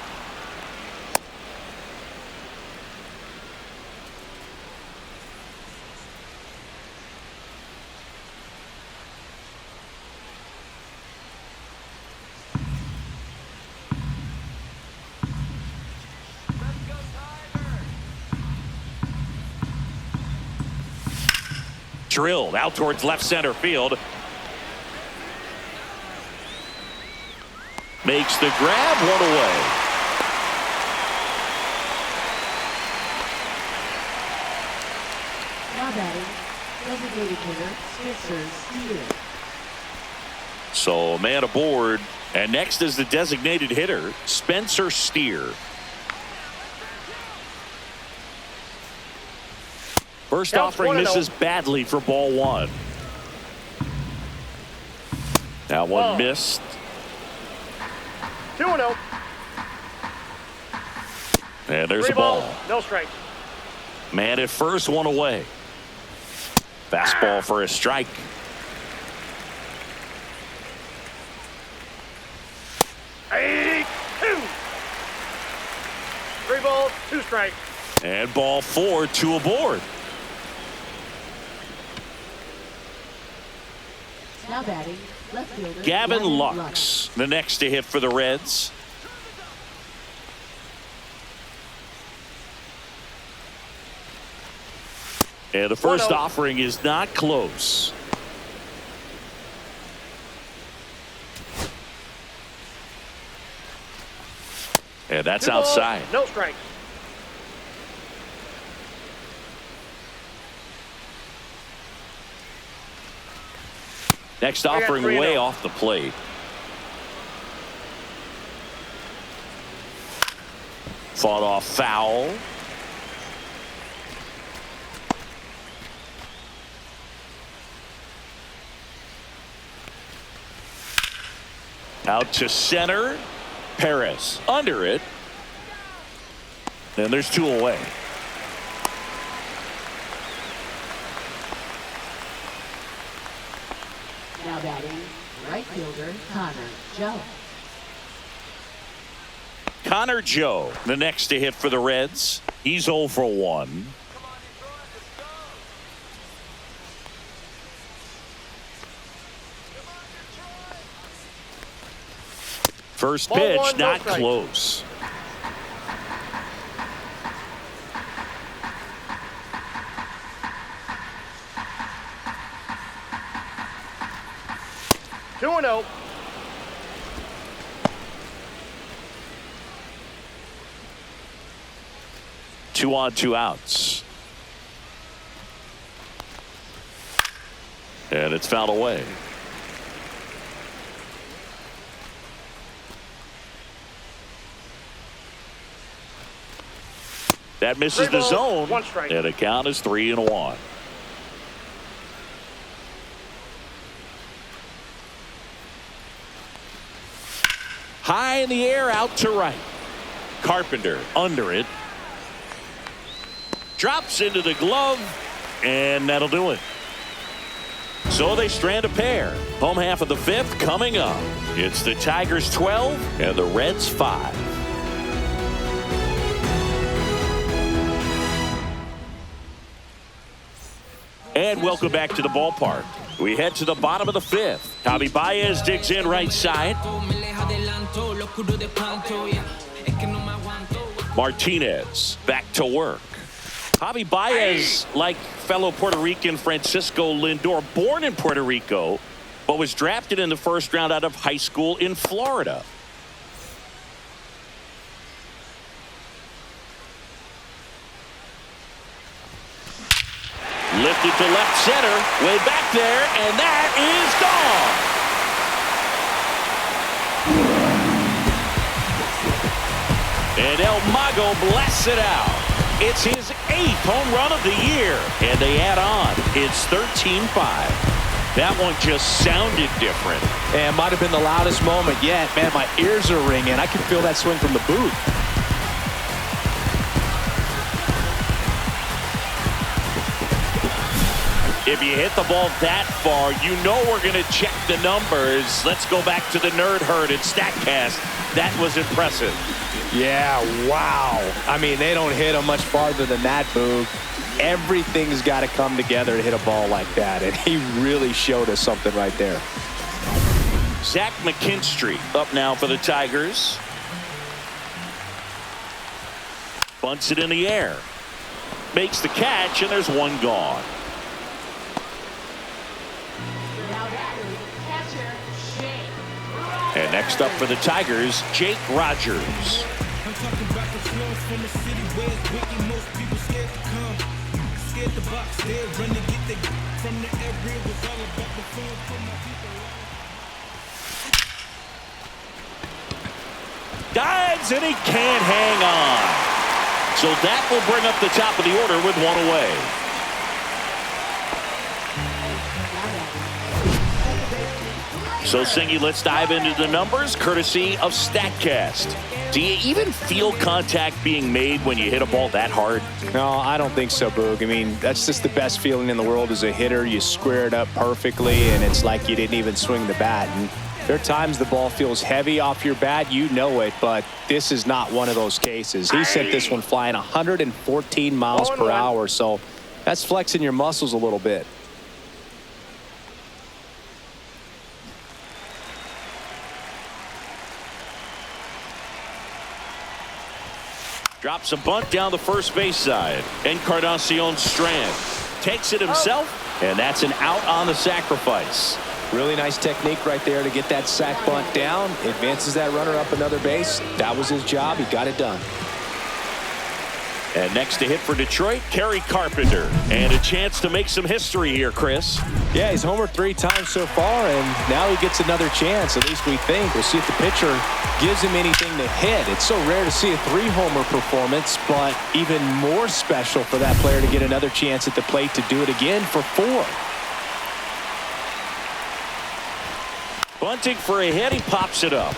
Drilled out towards left center field. Makes the grab, one away. Now batting, designated hitter, Spencer Steer. So man aboard, and next is the designated hitter, Spencer Steer. First offering misses badly for ball one. That one missed. 2-0. And there's a ball. No strike. Man at first, one away. Fastball for a strike. Hey, 2. 3 balls, 2 strikes. And ball 4, 2 aboard. Now batting, left fielder Gavin Lux, the next to hit for the Reds. And the first offering is not close. And that's outside. No strike. Next offering way off the plate. Fought off foul. Out to center. Perez under it. And there's 2 away. Now batting, right fielder Connor Joe. Connor Joe, the next to hit for the Reds. He's 0 for 1. First pitch, not close. Two and 0. Two on, 2 outs. And it's fouled away. That misses the zone. 1 strike. And the count is 3-1. High in the air, out to right. Carpenter under it. Drops into the glove, and that'll do it. So they strand a pair. Home half of the 5th coming up. It's the Tigers 12 and the Reds 5. And welcome back to the ballpark. We head to the bottom of the 5th. Javi Baez digs in right side. Martinez back to work. Javi Baez, like fellow Puerto Rican Francisco Lindor, born in Puerto Rico, but was drafted in the 1st round out of high school in Florida. Lifted to left center, way back there, and that is gone. And El Mago blasts it out. It's his 8th home run of the year, and they add on. It's 13-5. That one just sounded different. And might have been the loudest moment yet. Man, my ears are ringing. I can feel that swing from the booth. If you hit the ball that far, you know we're going to check the numbers. Let's go back to the nerd herd and StatCast. That was impressive. Yeah, wow. I mean, they don't hit them much farther than that, Boog. Everything's got to come together to hit a ball like that, and he really showed us something right there. Zach McKinstry up now for the Tigers. Bunts it in the air. Makes the catch, and there's one gone. And next up for the Tigers, Jake Rogers. Dives, and he can't hang on. So that will bring up the top of the order with one away. So, Singy, let's dive into the numbers, courtesy of StatCast. Do you even feel contact being made when you hit a ball that hard? No, I don't think so, Boog. I mean, that's just the best feeling in the world as a hitter. You square it up perfectly, and it's like you didn't even swing the bat. And there are times the ball feels heavy off your bat. You know it, but this is not one of those cases. He sent this one flying 114 miles per hour, so that's flexing your muscles a little bit. Drops a bunt down the first base side. Encarnacion Strand takes it himself, and that's an out on the sacrifice. Really nice technique right there to get that sac bunt down. Advances that runner up another base. That was his job. He got it done. And next to hit for Detroit, Kerry Carpenter. And a chance to make some history here, Chris. Yeah, he's homered 3 times so far, and now he gets another chance, at least we think. We'll see if the pitcher gives him anything to hit. It's so rare to see a 3-homer performance, but even more special for that player to get another chance at the plate to do it again for 4. Bunting for a hit, he pops it up.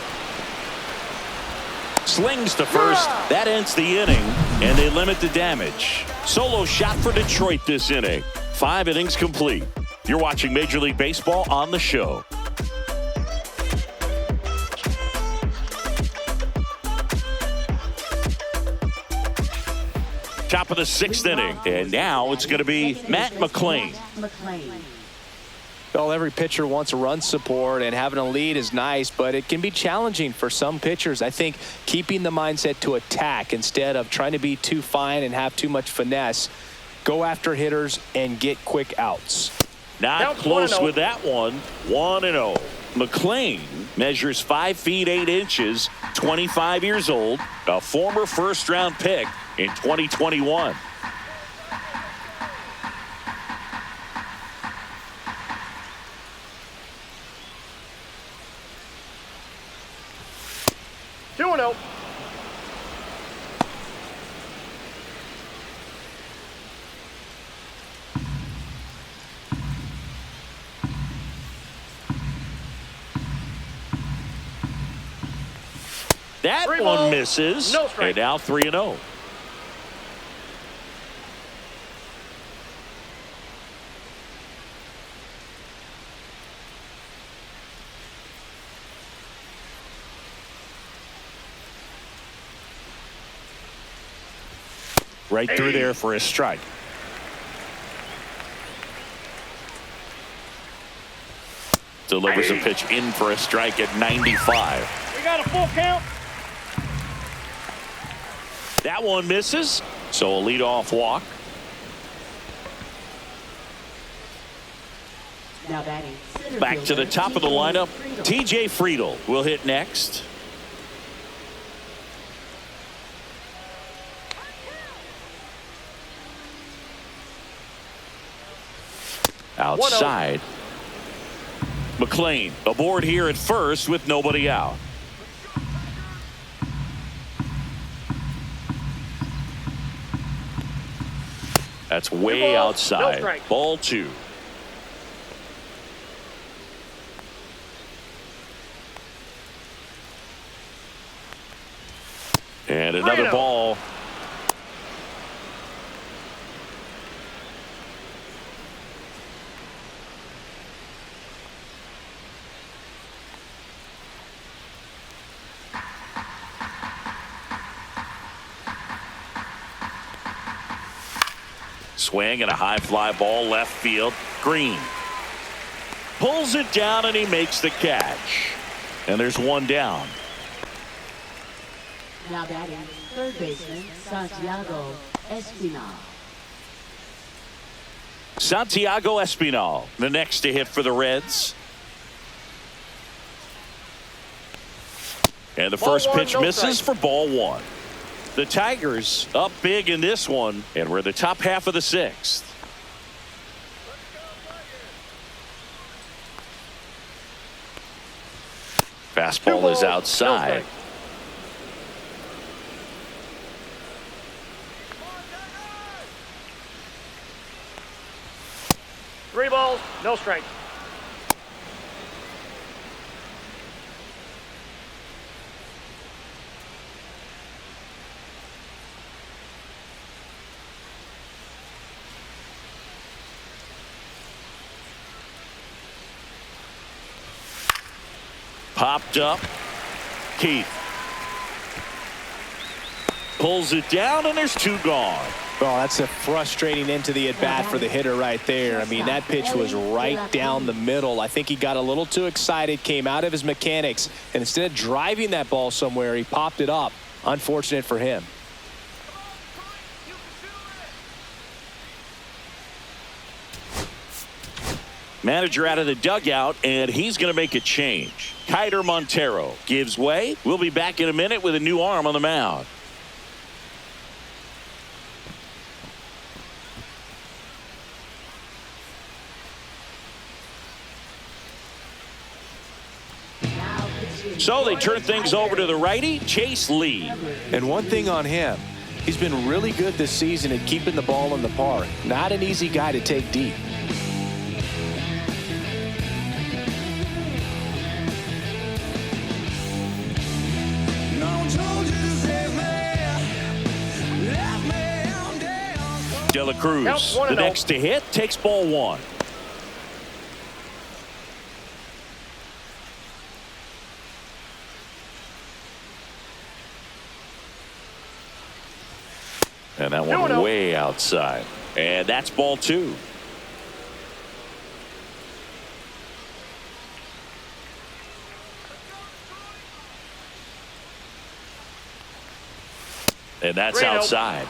Slings to first. That ends the inning, and they limit the damage. Solo shot for Detroit this inning. 5 innings complete. You're watching Major League Baseball on the show. Top of the 6th inning, and now it's going to be Matt McLain. Well, every pitcher wants a run support, and having a lead is nice, but it can be challenging for some pitchers. I think keeping the mindset to attack instead of trying to be too fine and have too much finesse, go after hitters and get quick outs. Not close with that one. 1-0. McLain measures 5 feet 8 inches, 25 years old, a former first-round pick in 2021. That one misses. No strike. And now 3-0. Right through there for a strike. Delivers a pitch in for a strike at 95. We got a full count. That one misses, so a leadoff walk. Now batting. Back to the top of the lineup, TJ Friedl will hit next. Outside. McLain aboard here at first with nobody out. That's way outside. Ball 2. And another ball. Swing and a high fly ball left field. Green pulls it down and he makes the catch. And there's one down. Now batting, third baseman, Santiago Espinal. Santiago Espinal, the next to hit for the Reds. And the first pitch misses for ball 1. The Tigers up big in this one, and we're the top half of the 6th. Fastball is outside. Three balls, no strikes. Popped up. Keith pulls it down, and there's 2 gone. Oh, that's a frustrating end to the at-bat for the hitter right there. I mean, that pitch was right down the middle. I think he got a little too excited, came out of his mechanics, and instead of driving that ball somewhere, he popped it up. Unfortunate for him. Manager out of the dugout, and he's going to make a change. Kiter Montero gives way. We'll be back in a minute with a new arm on the mound. So they turn things over to the righty, Chase Lee. And one thing on him, he's been really good this season at keeping the ball in the park. Not an easy guy to take deep. De La Cruz, the next to hit, takes ball 1. And that one way outside. And that's ball 2. And that's outside.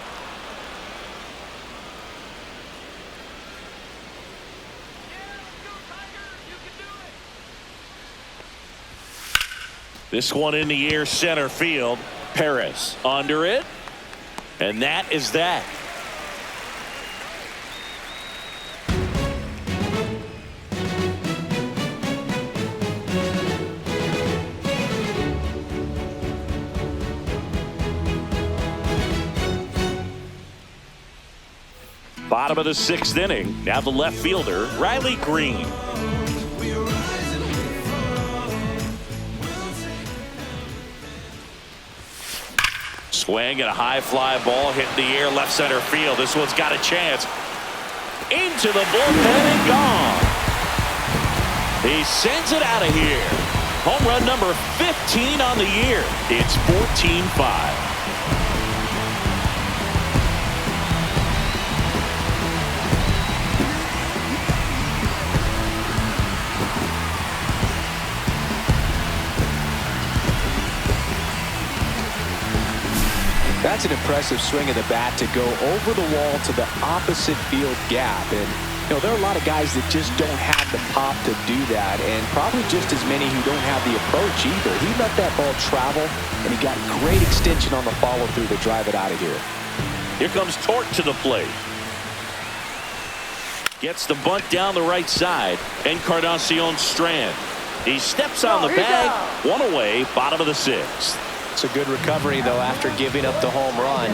This one in the air, center field. Perez under it. And that is that. Bottom of the 6th inning. Now the left fielder, Riley Green. Swing and a high fly ball hitting the air left center field. This one's got a chance. Into the bullpen and gone. He sends it out of here. Home run number 15 on the year. It's 14-5. That's an impressive swing of the bat to go over the wall to the opposite field gap. And, you know, there are a lot of guys that just don't have the pop to do that, and probably just as many who don't have the approach either. He let that ball travel, and he got great extension on the follow-through to drive it out of here. Here comes Torque to the plate. Gets the bunt down the right side. Encarnacion Strand. He steps on the bag. One away, bottom of the 6th. It's a good recovery, though, after giving up the home run.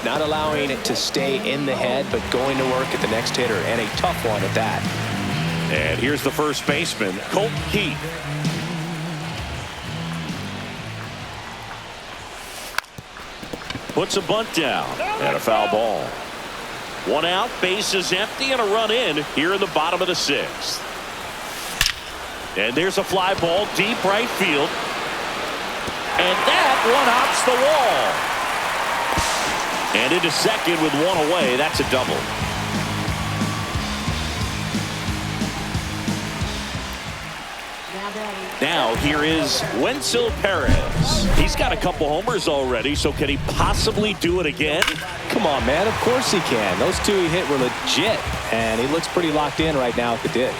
not allowing it to stay in the head, but going to work at the next hitter, and a tough one at that. And here's the first baseman, Colt Keith. Puts a bunt down and a foul ball. One out, base is empty, and a run in here in the bottom of the sixth. And there's a fly ball deep right field. And that one hops the wall. And into second with one away. That's a double. Now here is Wenzel Perez. He's got a couple homers already, so can he possibly do it again? Come on, man. Of course he can. Those two he hit were legit, and he looks pretty locked in right now at the dig.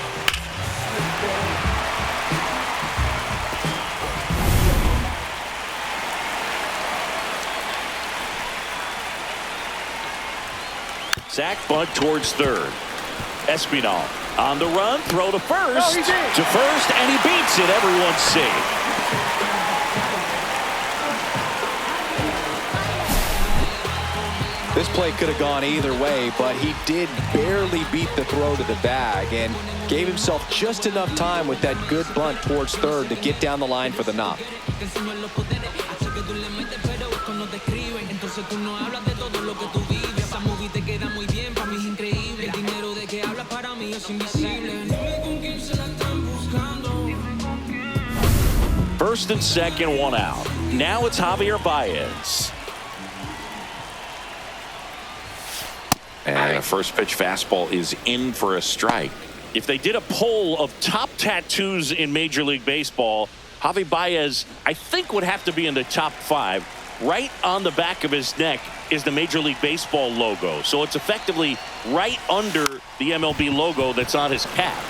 Sack bunt towards third. Espinal on the run, throw to first. And he beats it. Everyone's safe. This play could have gone either way, but he did barely beat the throw to the bag and gave himself just enough time with that good bunt towards third to get down the line for the knock. First and second, one out. Now it's Javier Baez. And a first pitch fastball is in for a strike. If they did a poll of top tattoos in Major League Baseball, Javi Baez, I think, would have to be in the top 5. Right on the back of his neck is the Major League Baseball logo. So it's effectively right under the MLB logo that's on his cap.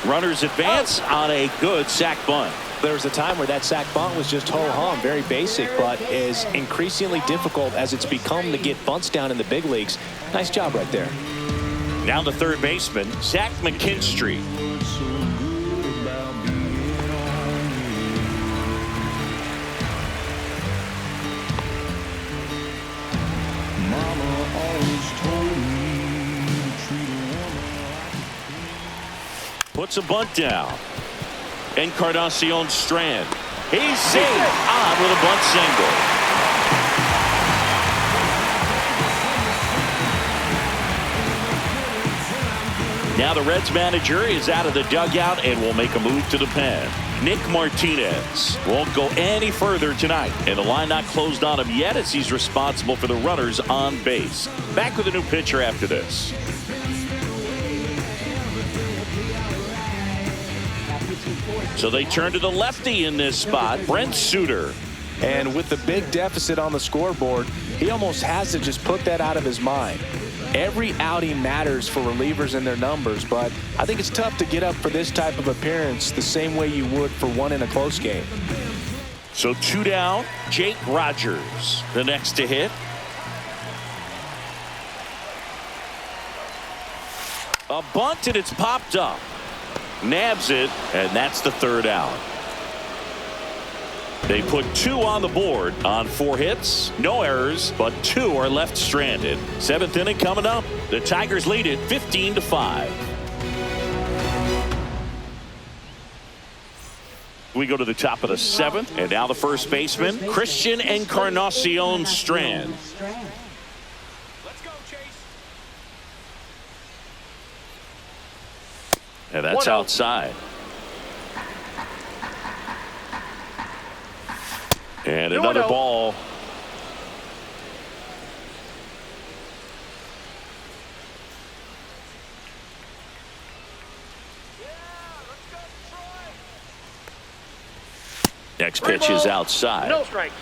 Runners advance on a good sac bunt. There was a time where that sac bunt was just ho-hum, very basic, but is increasingly difficult as it's become to get bunts down in the big leagues. Nice job right there. Now the third baseman, Zach McKinstry. Puts a bunt down. Encarnacion Strand. He's safe on with a bunt single. Now the Reds manager is out of the dugout and will make a move to the pen. Nick Martinez won't go any further tonight, and the line not closed on him yet as he's responsible for the runners on base. Back with a new pitcher after this. So they turn to the lefty in this spot, Brent Suter. And with the big deficit on the scoreboard, he almost has to just put that out of his mind. Every outing matters for relievers and their numbers, but I think it's tough to get up for this type of appearance the same way you would for one in a close game. So 2 down, Jake Rogers, the next to hit. A bunt, and it's popped up. Nabs it, and that's the third out. They put 2 on the board on 4 hits. No errors, but 2 are left stranded. 7th inning coming up. The Tigers lead it 15-5. We go to the top of the 7th, and now the first baseman, Christian Encarnacion Strand. And that's outside. And another ball. Next pitch is outside. No strike.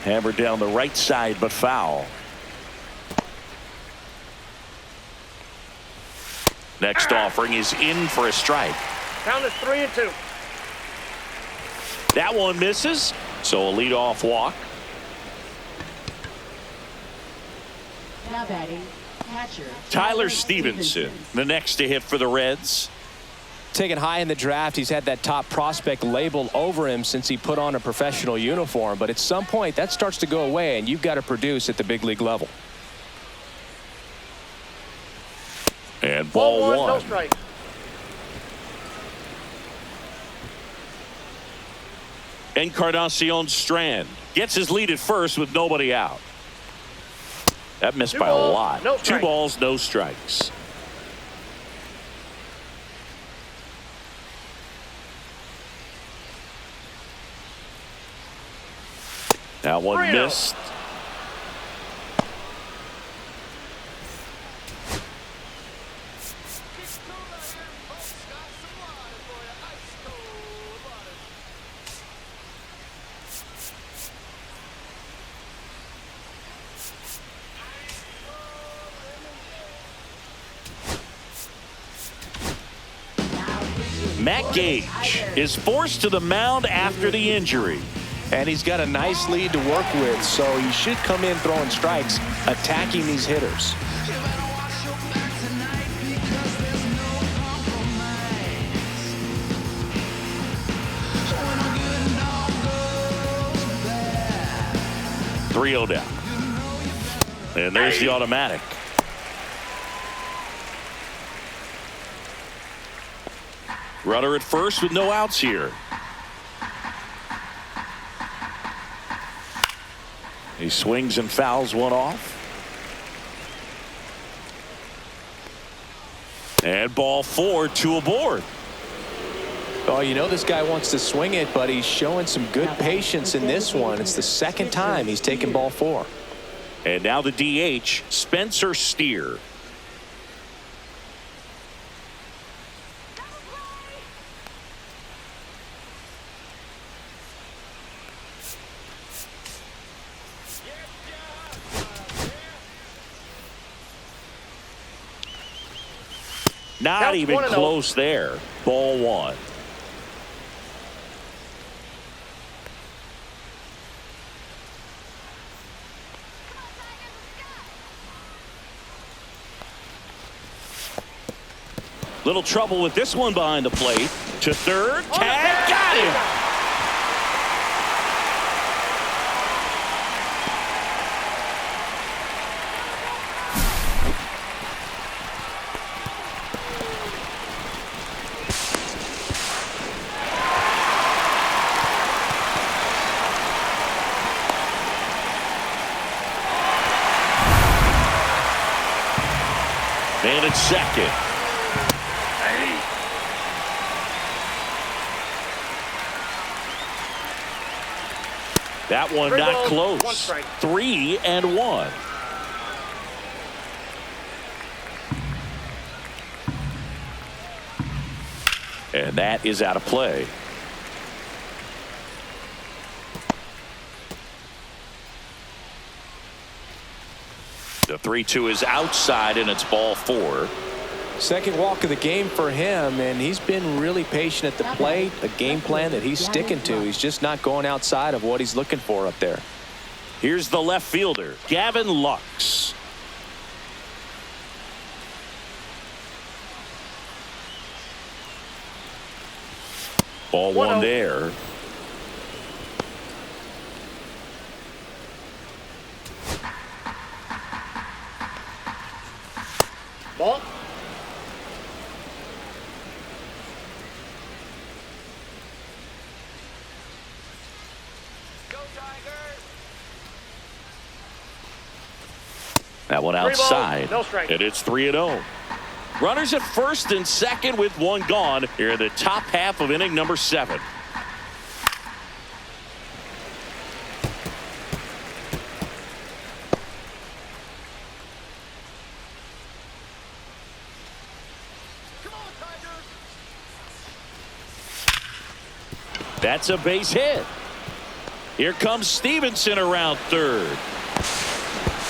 Hammered down the right side, but foul. Next offering is in for a strike. Count is 3-2. That one misses, so a leadoff walk. Now batting, catcher Tyler Stevenson, the next to hit for the Reds. Taken high in the draft, he's had that top prospect label over him since he put on a professional uniform. But at some point, that starts to go away, and you've got to produce at the big league level. And ball one. No strike. Encarnacion Strand gets his lead at first with nobody out. That missed by a lot. No 2 balls, no strikes. That one missed. Matt Gage is forced to the mound after the injury. And he's got a nice lead to work with, so he should come in throwing strikes, attacking these hitters. .3-0 down. And there's the automatic. Runner at first with no outs here. He swings and fouls one off. And ball 4, 2 aboard. Oh, you know this guy wants to swing it, but he's showing some good patience in this one. It's the second time he's taken ball 4. And now the DH, Spencer Steer. Not even close there. Ball 1. Little trouble with this one behind the plate. To third. Tag. Got him. Man at second. That one not close. 3-1. And that is out of play. The 3-2 is outside, and it's ball 4. Second walk of the game for him, and he's been really patient at the plate. A game plan that he's sticking to. He's just not going outside of what he's looking for up there. Here's the left fielder, Gavin Lux. Ball 1 there. Ball. That one outside. No strike. And it's 3-0. Runners at first and second with one gone here in the top half of inning number 7. That's a base hit. Here comes Stevenson around third.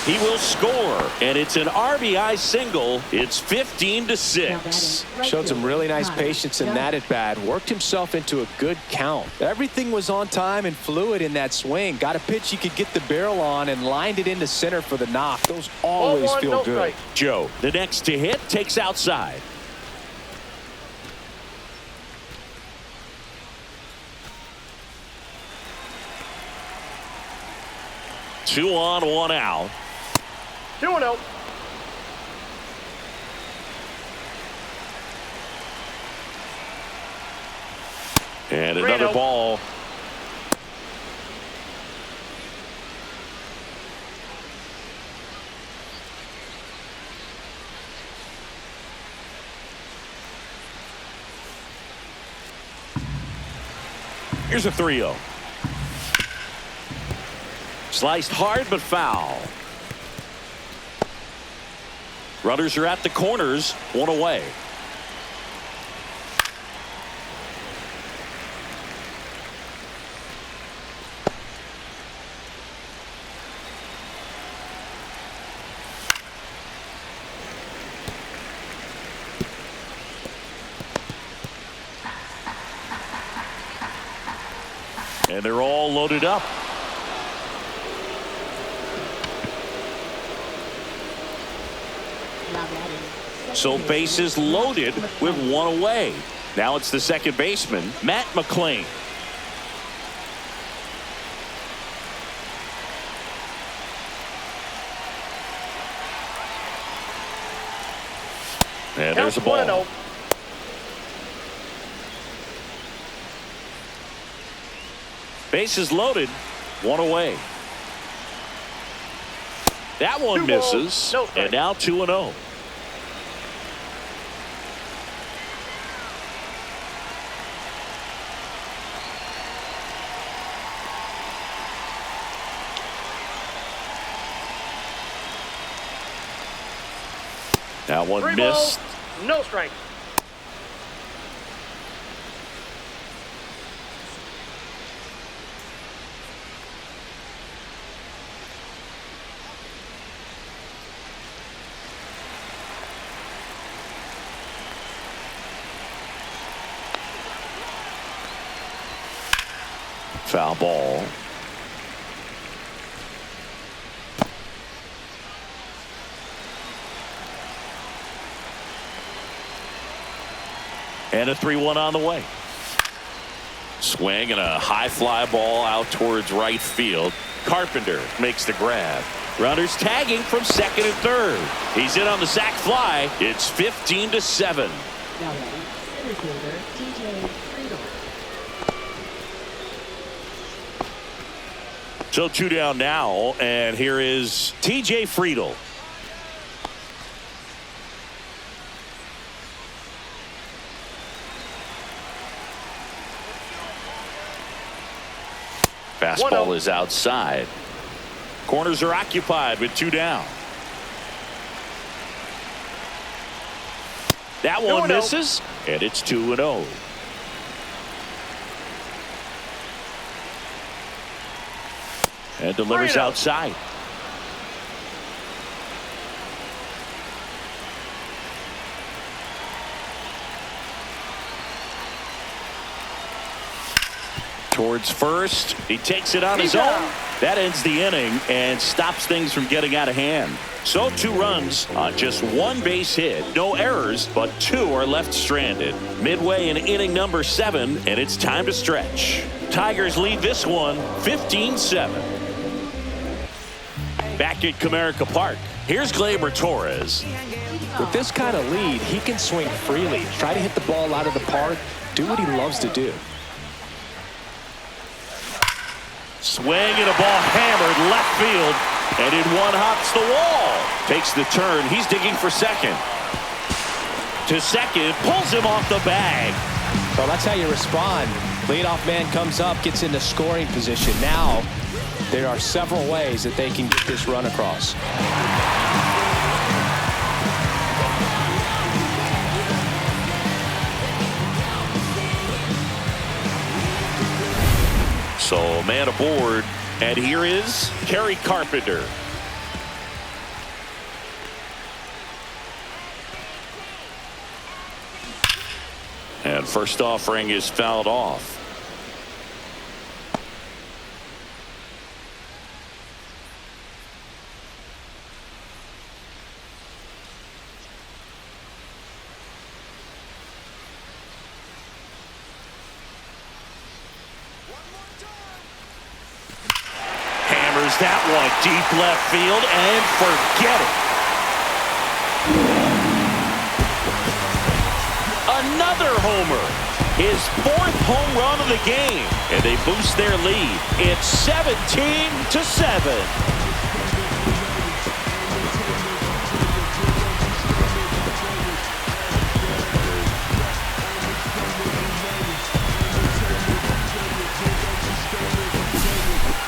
He will score, and it's an RBI single. It's 15-6. Showed some really nice patience in that at bat. Worked himself into a good count. Everything was on time and fluid in that swing. Got a pitch he could get the barrel on and lined it into center for the knock. Those always feel good. Joe, the next to hit, takes outside. 2 on, 1 out. 2-0. And another 3-0. ball. Here's a 3-0. Sliced hard but foul. Runners are at the corners, 1 away. And they're all loaded up. So bases loaded with 1 away. Now it's the second baseman, Matt McClain. And there's a ball. 1-0. Bases loaded, 1 away. That one 2 misses. balls, no strike. And now 2-0. That one 3 missed. balls, no strike. Foul ball. And a 3-1 on the way. Swing and a high fly ball out towards right field. Carpenter makes the grab. Runners tagging from second and third. He's in on the sac fly. It's 15-7. Now ready, center fielder TJ Friedel. So 2 down now, and here is TJ Friedel. Fastball 1-0. is outside. Corners are occupied with 2 down. That one 2-0. misses, and it's 2-0. And delivers 3-0. outside. Towards first. He takes it on his He's own. out. That ends the inning and stops things from getting out of hand. So 2 runs on just 1 base hit. No errors, but 2 are left stranded. Midway in inning number 7, and it's time to stretch. Tigers lead this one 15-7. Back at Comerica Park, here's Gleyber Torres. With this kind of lead, he can swing freely, try to hit the ball out of the park, do what he loves to do. Swing and a ball hammered left field, and in one hops the wall. Takes the turn. He's digging for second. To second, pulls him off the bag. So that's how you respond. Leadoff man comes up, gets into scoring position. Now there are several ways that they can get this run across. So man aboard, and here is Kerry Carpenter. And first offering is fouled off. fires that one deep left field and forget it. Another homer. His 4th home run of the game. And they boost their lead. It's 17-7.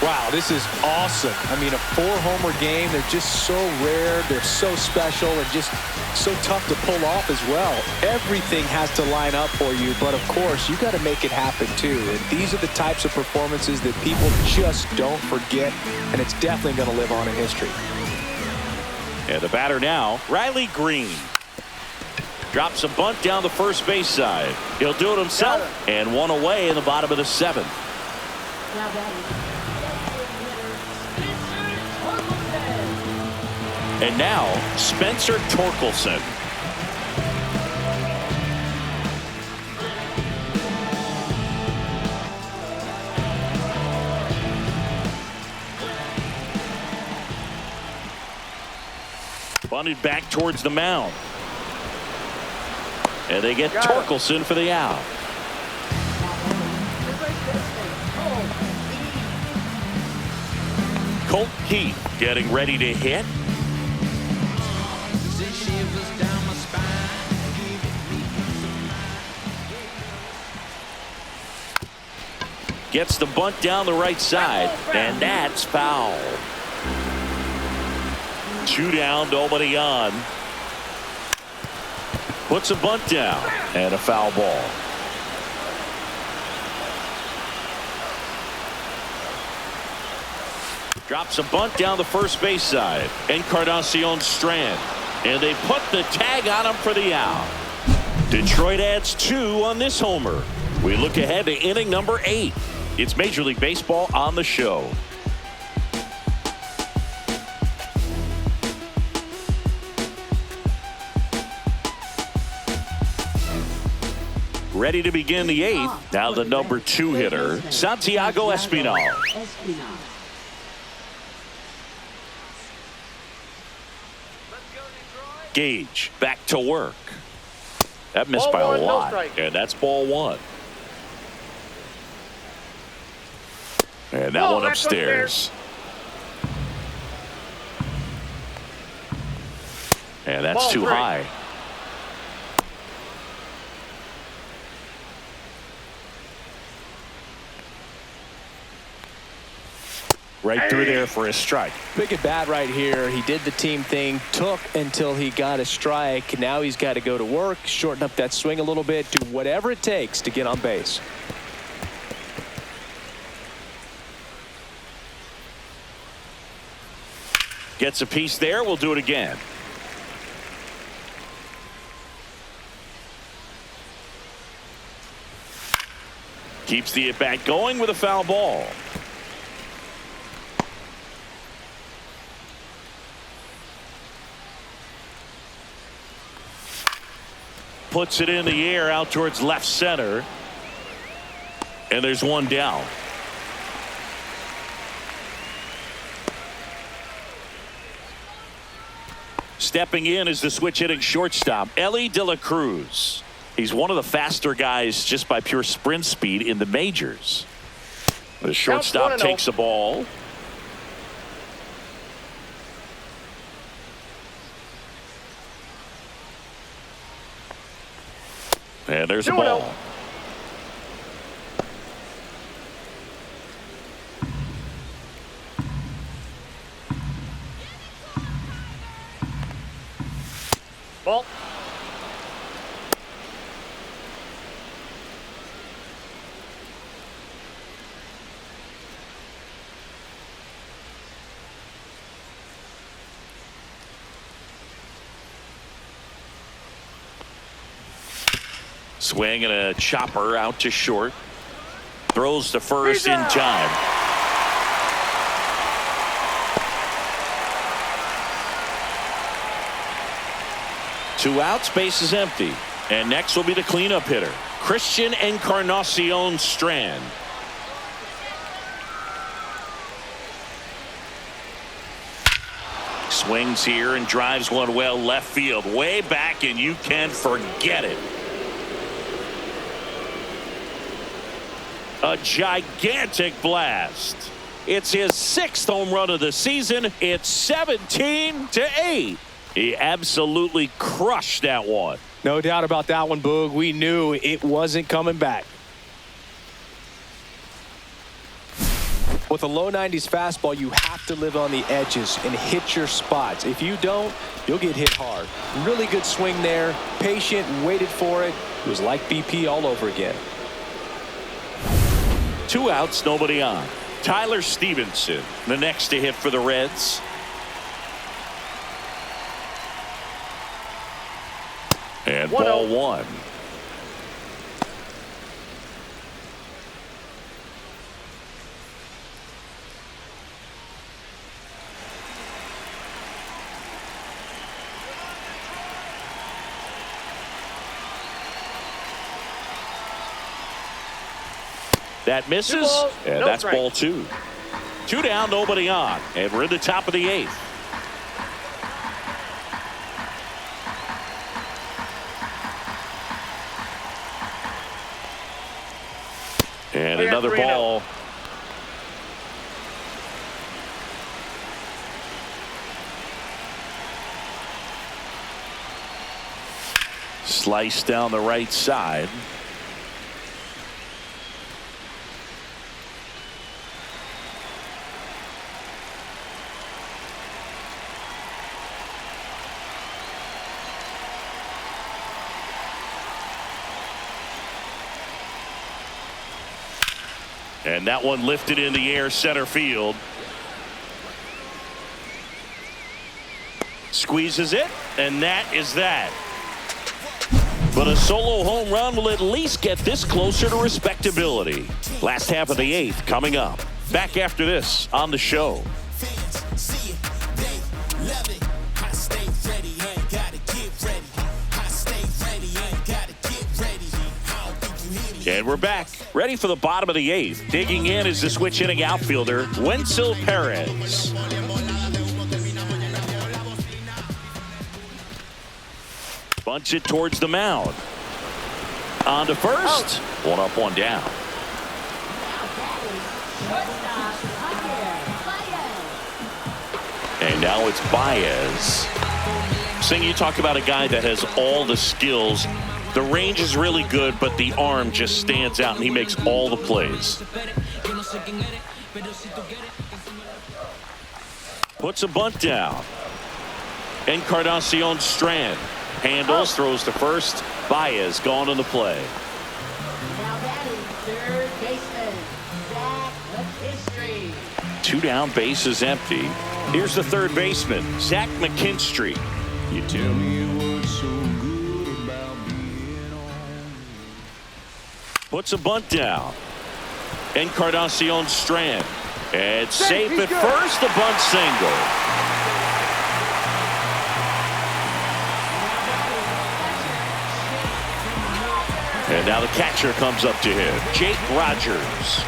Wow, this is awesome. I mean, a 4-homer game, they're just so rare, they're so special, and just so tough to pull off as well. Everything has to line up for you, but of course, you got to make it happen too. And these are the types of performances that people just don't forget, and it's definitely going to live on in history. And the batter now, Riley Green. Drops a bunt down the first base side. He'll do it himself, and one away in the bottom of the 7th. Now batting. And now, Spencer Torkelson. Bunted back towards the mound. And they get Torkelson for the out. Colt Keith getting ready to hit. Gets the bunt down the right side, and that's foul. 2 down, nobody on. Puts a bunt down, and a foul ball. Drops a bunt down the first base side. Encarnacion Strand. And they put the tag on him for the out. Detroit adds 2 on this homer. We look ahead to inning number 8. It's Major League Baseball on the show. Ready to begin the 8th. Now the number 2 hitter, Santiago Espinal. Gage back to work. That missed by a lot, and that's ball 1. And that one upstairs. And that's too high. Right through there for a strike. Big at bat right here. He did the team thing, took until he got a strike. Now he's got to go to work, shorten up that swing a little bit, do whatever it takes to get on base. Gets a piece there. We'll do it again. Keeps the at-bat going with a foul ball. Puts it in the air out towards left center. And there's one down. Stepping in is the switch hitting shortstop, Ellie De La Cruz. He's one of the faster guys just by pure sprint speed in the majors. The shortstop takes the ball. And there's a ball. Ball. Swing and a chopper out to short. Throws to first in time. Two outs, base is empty. And next will be the cleanup hitter, Christian Encarnacion Strand. Swings here and drives one well left field, way back, and you can forget it. A gigantic blast. It's his 6th home run of the season. It's 17-8. He absolutely crushed that one. No doubt about that one, Boog. We knew it wasn't coming back. With a low 90s fastball, you have to live on the edges and hit your spots. If you don't, you'll get hit hard. Really good swing there. Patient, waited for it. It was like BP all over again. 2 outs, nobody on. Tyler Stevenson, the next to hit for the Reds. And ball 1. That misses, and that's ball 2. 2 down, nobody on, and we're in the top of the 8th. And another ball. Sliced down the right side. And that one lifted in the air, center field. Squeezes it, and that is that. But a solo home run will at least get this closer to respectability. Last half of the 8th coming up. Back after this on the show. And we're back, ready for the bottom of the 8th. Digging in is the switch hitting outfielder, Wenzel Perez. Bunts it towards the mound. On to first. One up, one down. And now it's Baez. Sing, you talk about a guy that has all the skills. The range is really good, but the arm just stands out, and he makes all the plays. Puts a bunt down. Encarnacion Strand handles, throws to first. Baez gone on the play. Now batting third baseman, Zach McKinstry. 2 down, bases empty. Here's the third baseman, Zach McKinstry. You tell me what's so good about being on. Puts a bunt down. Encarnacion Strand. And safe at first, the bunt single. And now the catcher comes up to him, Jake Rogers.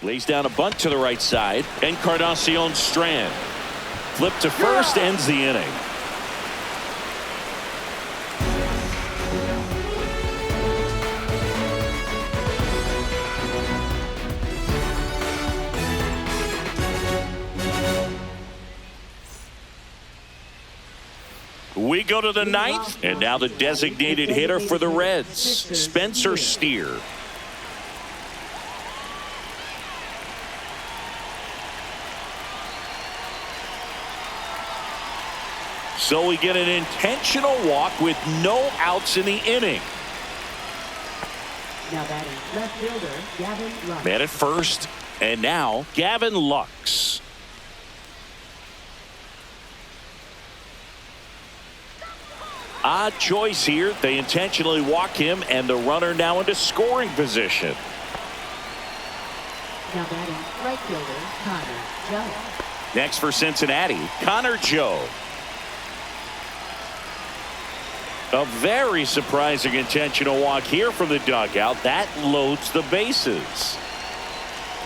Lays down a bunt to the right side. Encarnacion Strand. Flip to first, ends the inning. We go to the 9th, and now the designated hitter for the Reds, Spencer Steer. So we get an intentional walk with no outs in the inning. Now batting left fielder, Gavin Lux. Man at first, and now Gavin Lux. Odd choice here. They intentionally walk him, and the runner now into scoring position. Now batting right fielder, Connor Joe. Next for Cincinnati, Connor Joe. A very surprising intentional walk here from the dugout. That loads the bases.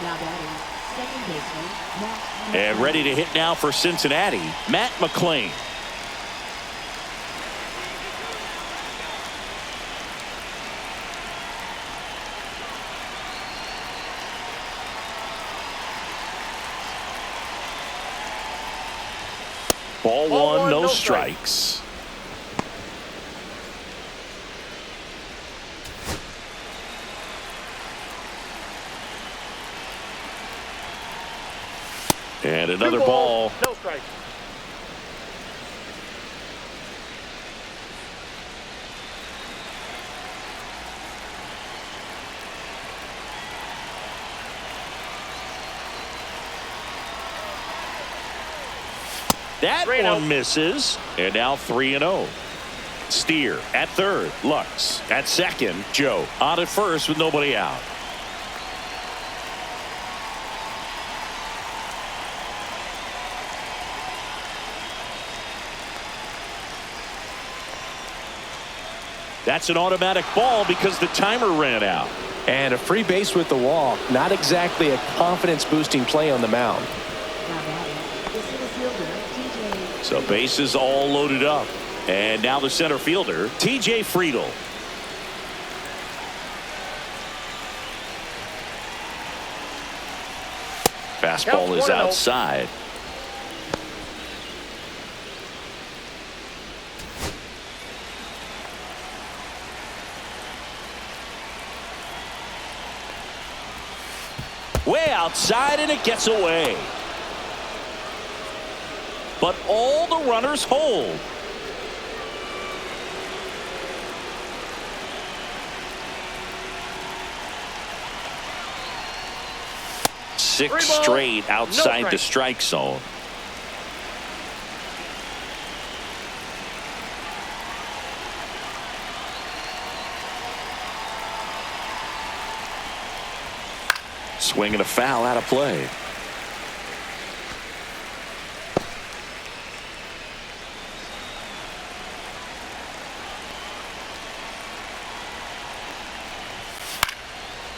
Now batting, second baseman, Matt. And ready to hit now for Cincinnati, Matt McClain. Ball one, no strikes. And another ball. No strike. That one misses. And now 3-0. Steer at third. Lux at second. Joe on at first with nobody out. That's an automatic ball because the timer ran out. And a free base with the walk. Not exactly a confidence boosting play on the mound. Now batting, the center fielder, TJ. So bases all loaded up. And now the center fielder, TJ Friedel. Fastball is outside. Way outside, and it gets away. But all the runners hold. Six straight outside the strike zone. Swing and a foul out of play.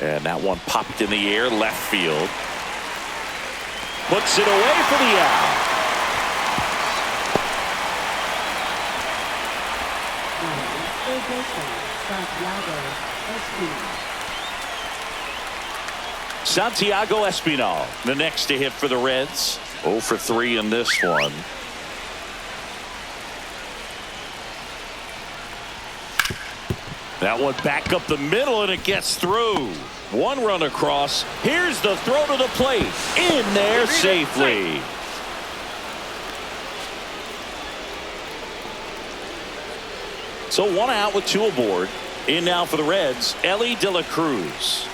And that one popped in the air, left field. Puts it away for the out. Third baseman, Santiago Espinal. Santiago Espinal, the next to hit for the Reds. 0 for 3 in this one. That one back up the middle, and it gets through. One run across. Here's the throw to the plate. In there safely. So one out with 2 aboard. In now for the Reds, Ellie De La Cruz.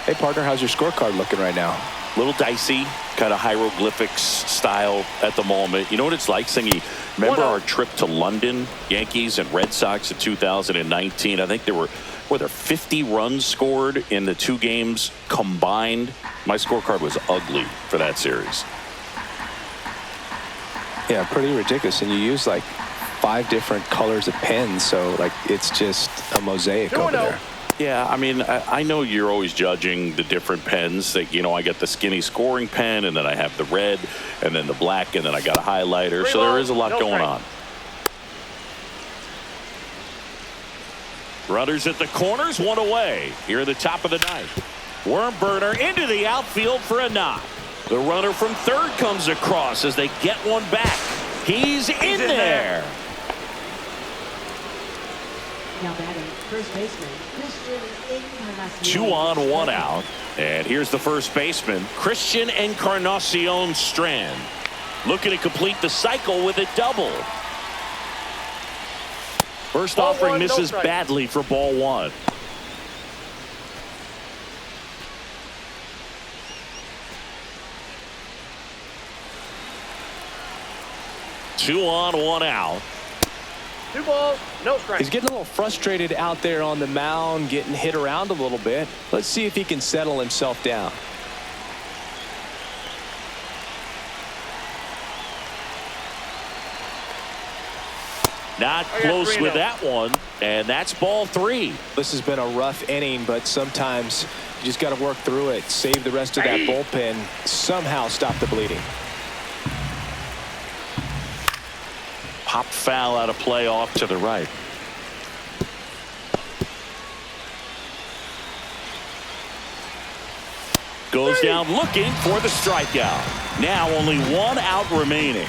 Hey, partner, how's your scorecard looking right now? Little dicey, kind of hieroglyphics style at the moment. You know what it's like, Singy? Remember our trip to London, Yankees and Red Sox in 2019? I think there were 50 runs scored in the 2 games combined. My scorecard was ugly for that series. Yeah, pretty ridiculous. And you use like 5 different colors of pens, so like it's just a mosaic over there. Yeah, I mean, I know you're always judging the different pens. That, you know, I got the skinny scoring pen, and then I have the red, and then the black, and then I got a highlighter. So there is a lot going on. Runners at the corners, 1 away. Here at the top of the 9th. Worm burner into the outfield for a knock. The runner from third comes across as they get one back. He's in there. Now batting, first baseman, Christian Encarnacion. 2 on, 1 out. And here's the first baseman, Christian Encarnacion Strand. Looking to complete the cycle with a double. First offering misses badly for ball 1. Two on, 1 out. 2 balls, no strikes. He's getting a little frustrated out there on the mound, getting hit around a little bit. Let's see if he can settle himself down. Not close with that one, and that's ball 3. This has been a rough inning, but sometimes you just got to work through it, save the rest of that bullpen, somehow stop the bleeding. Pop foul out of play off to the right. Goes down looking for the strikeout. Now only 1 out remaining.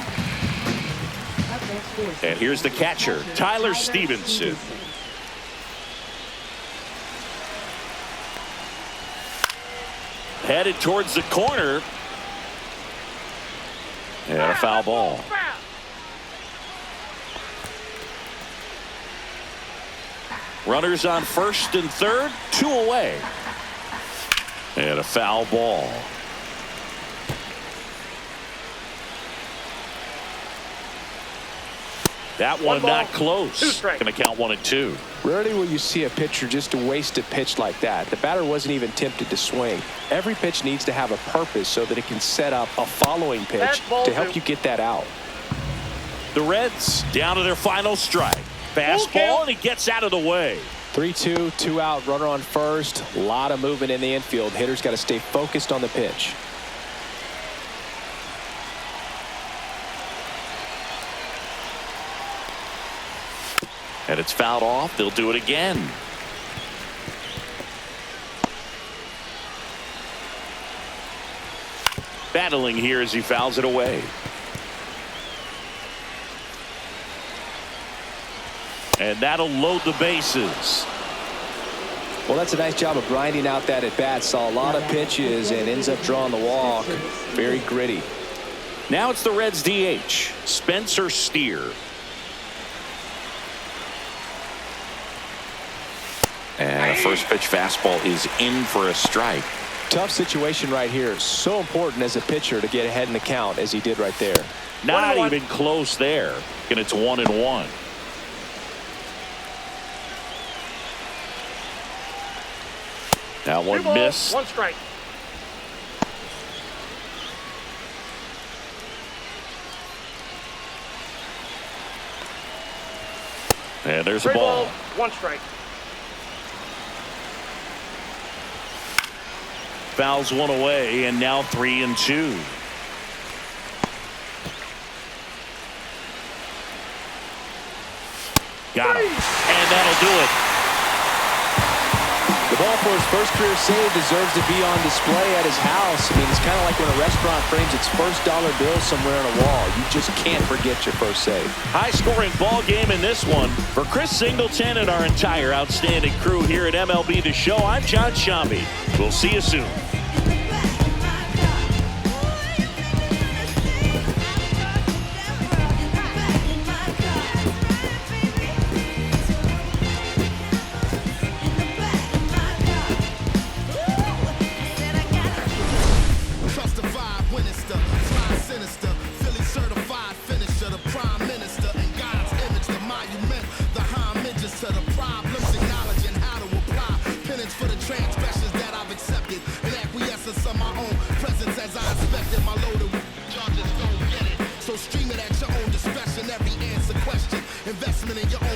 And here's the catcher, Tyler Stevenson. Headed towards the corner. And a foul ball. Runners on first and third, 2 away. And a foul ball. That one not close. Going to count 1 and 2. Rarely will you see a pitcher just waste a pitch like that. The batter wasn't even tempted to swing. Every pitch needs to have a purpose so that it can set up a following pitch to help you get that out. The Reds down to their final strike. Fastball, and he gets out of the way. 3-2, 2 out, runner on first. A lot of movement in the infield. Hitter's got to stay focused on the pitch. And it's fouled off. They'll do it again. Battling here as he fouls it away. And that'll load the bases. Well, that's a nice job of grinding out that at bat. Saw a lot of pitches and ends up drawing the walk. Very gritty. Now it's the Reds DH, Spencer Steer. And a first pitch fastball is in for a strike. Tough situation right here. So important as a pitcher to get ahead in the count as he did right there. Not even close there. And it's 1-1. That one missed. 1 strike. And there's a ball. 1 strike. Fouls 1 away, and now 3-2. Got him. And that'll do it. The ball for his first career save deserves to be on display at his house. I mean, it's kind of like when a restaurant frames its first dollar bill somewhere on a wall. You just can't forget your first save. High-scoring ball game in this one. For Chris Singleton and our entire outstanding crew here at MLB The Show, I'm John Shambi. We'll see you soon. Stream it at your own discretion. Every answer question. Investment in your own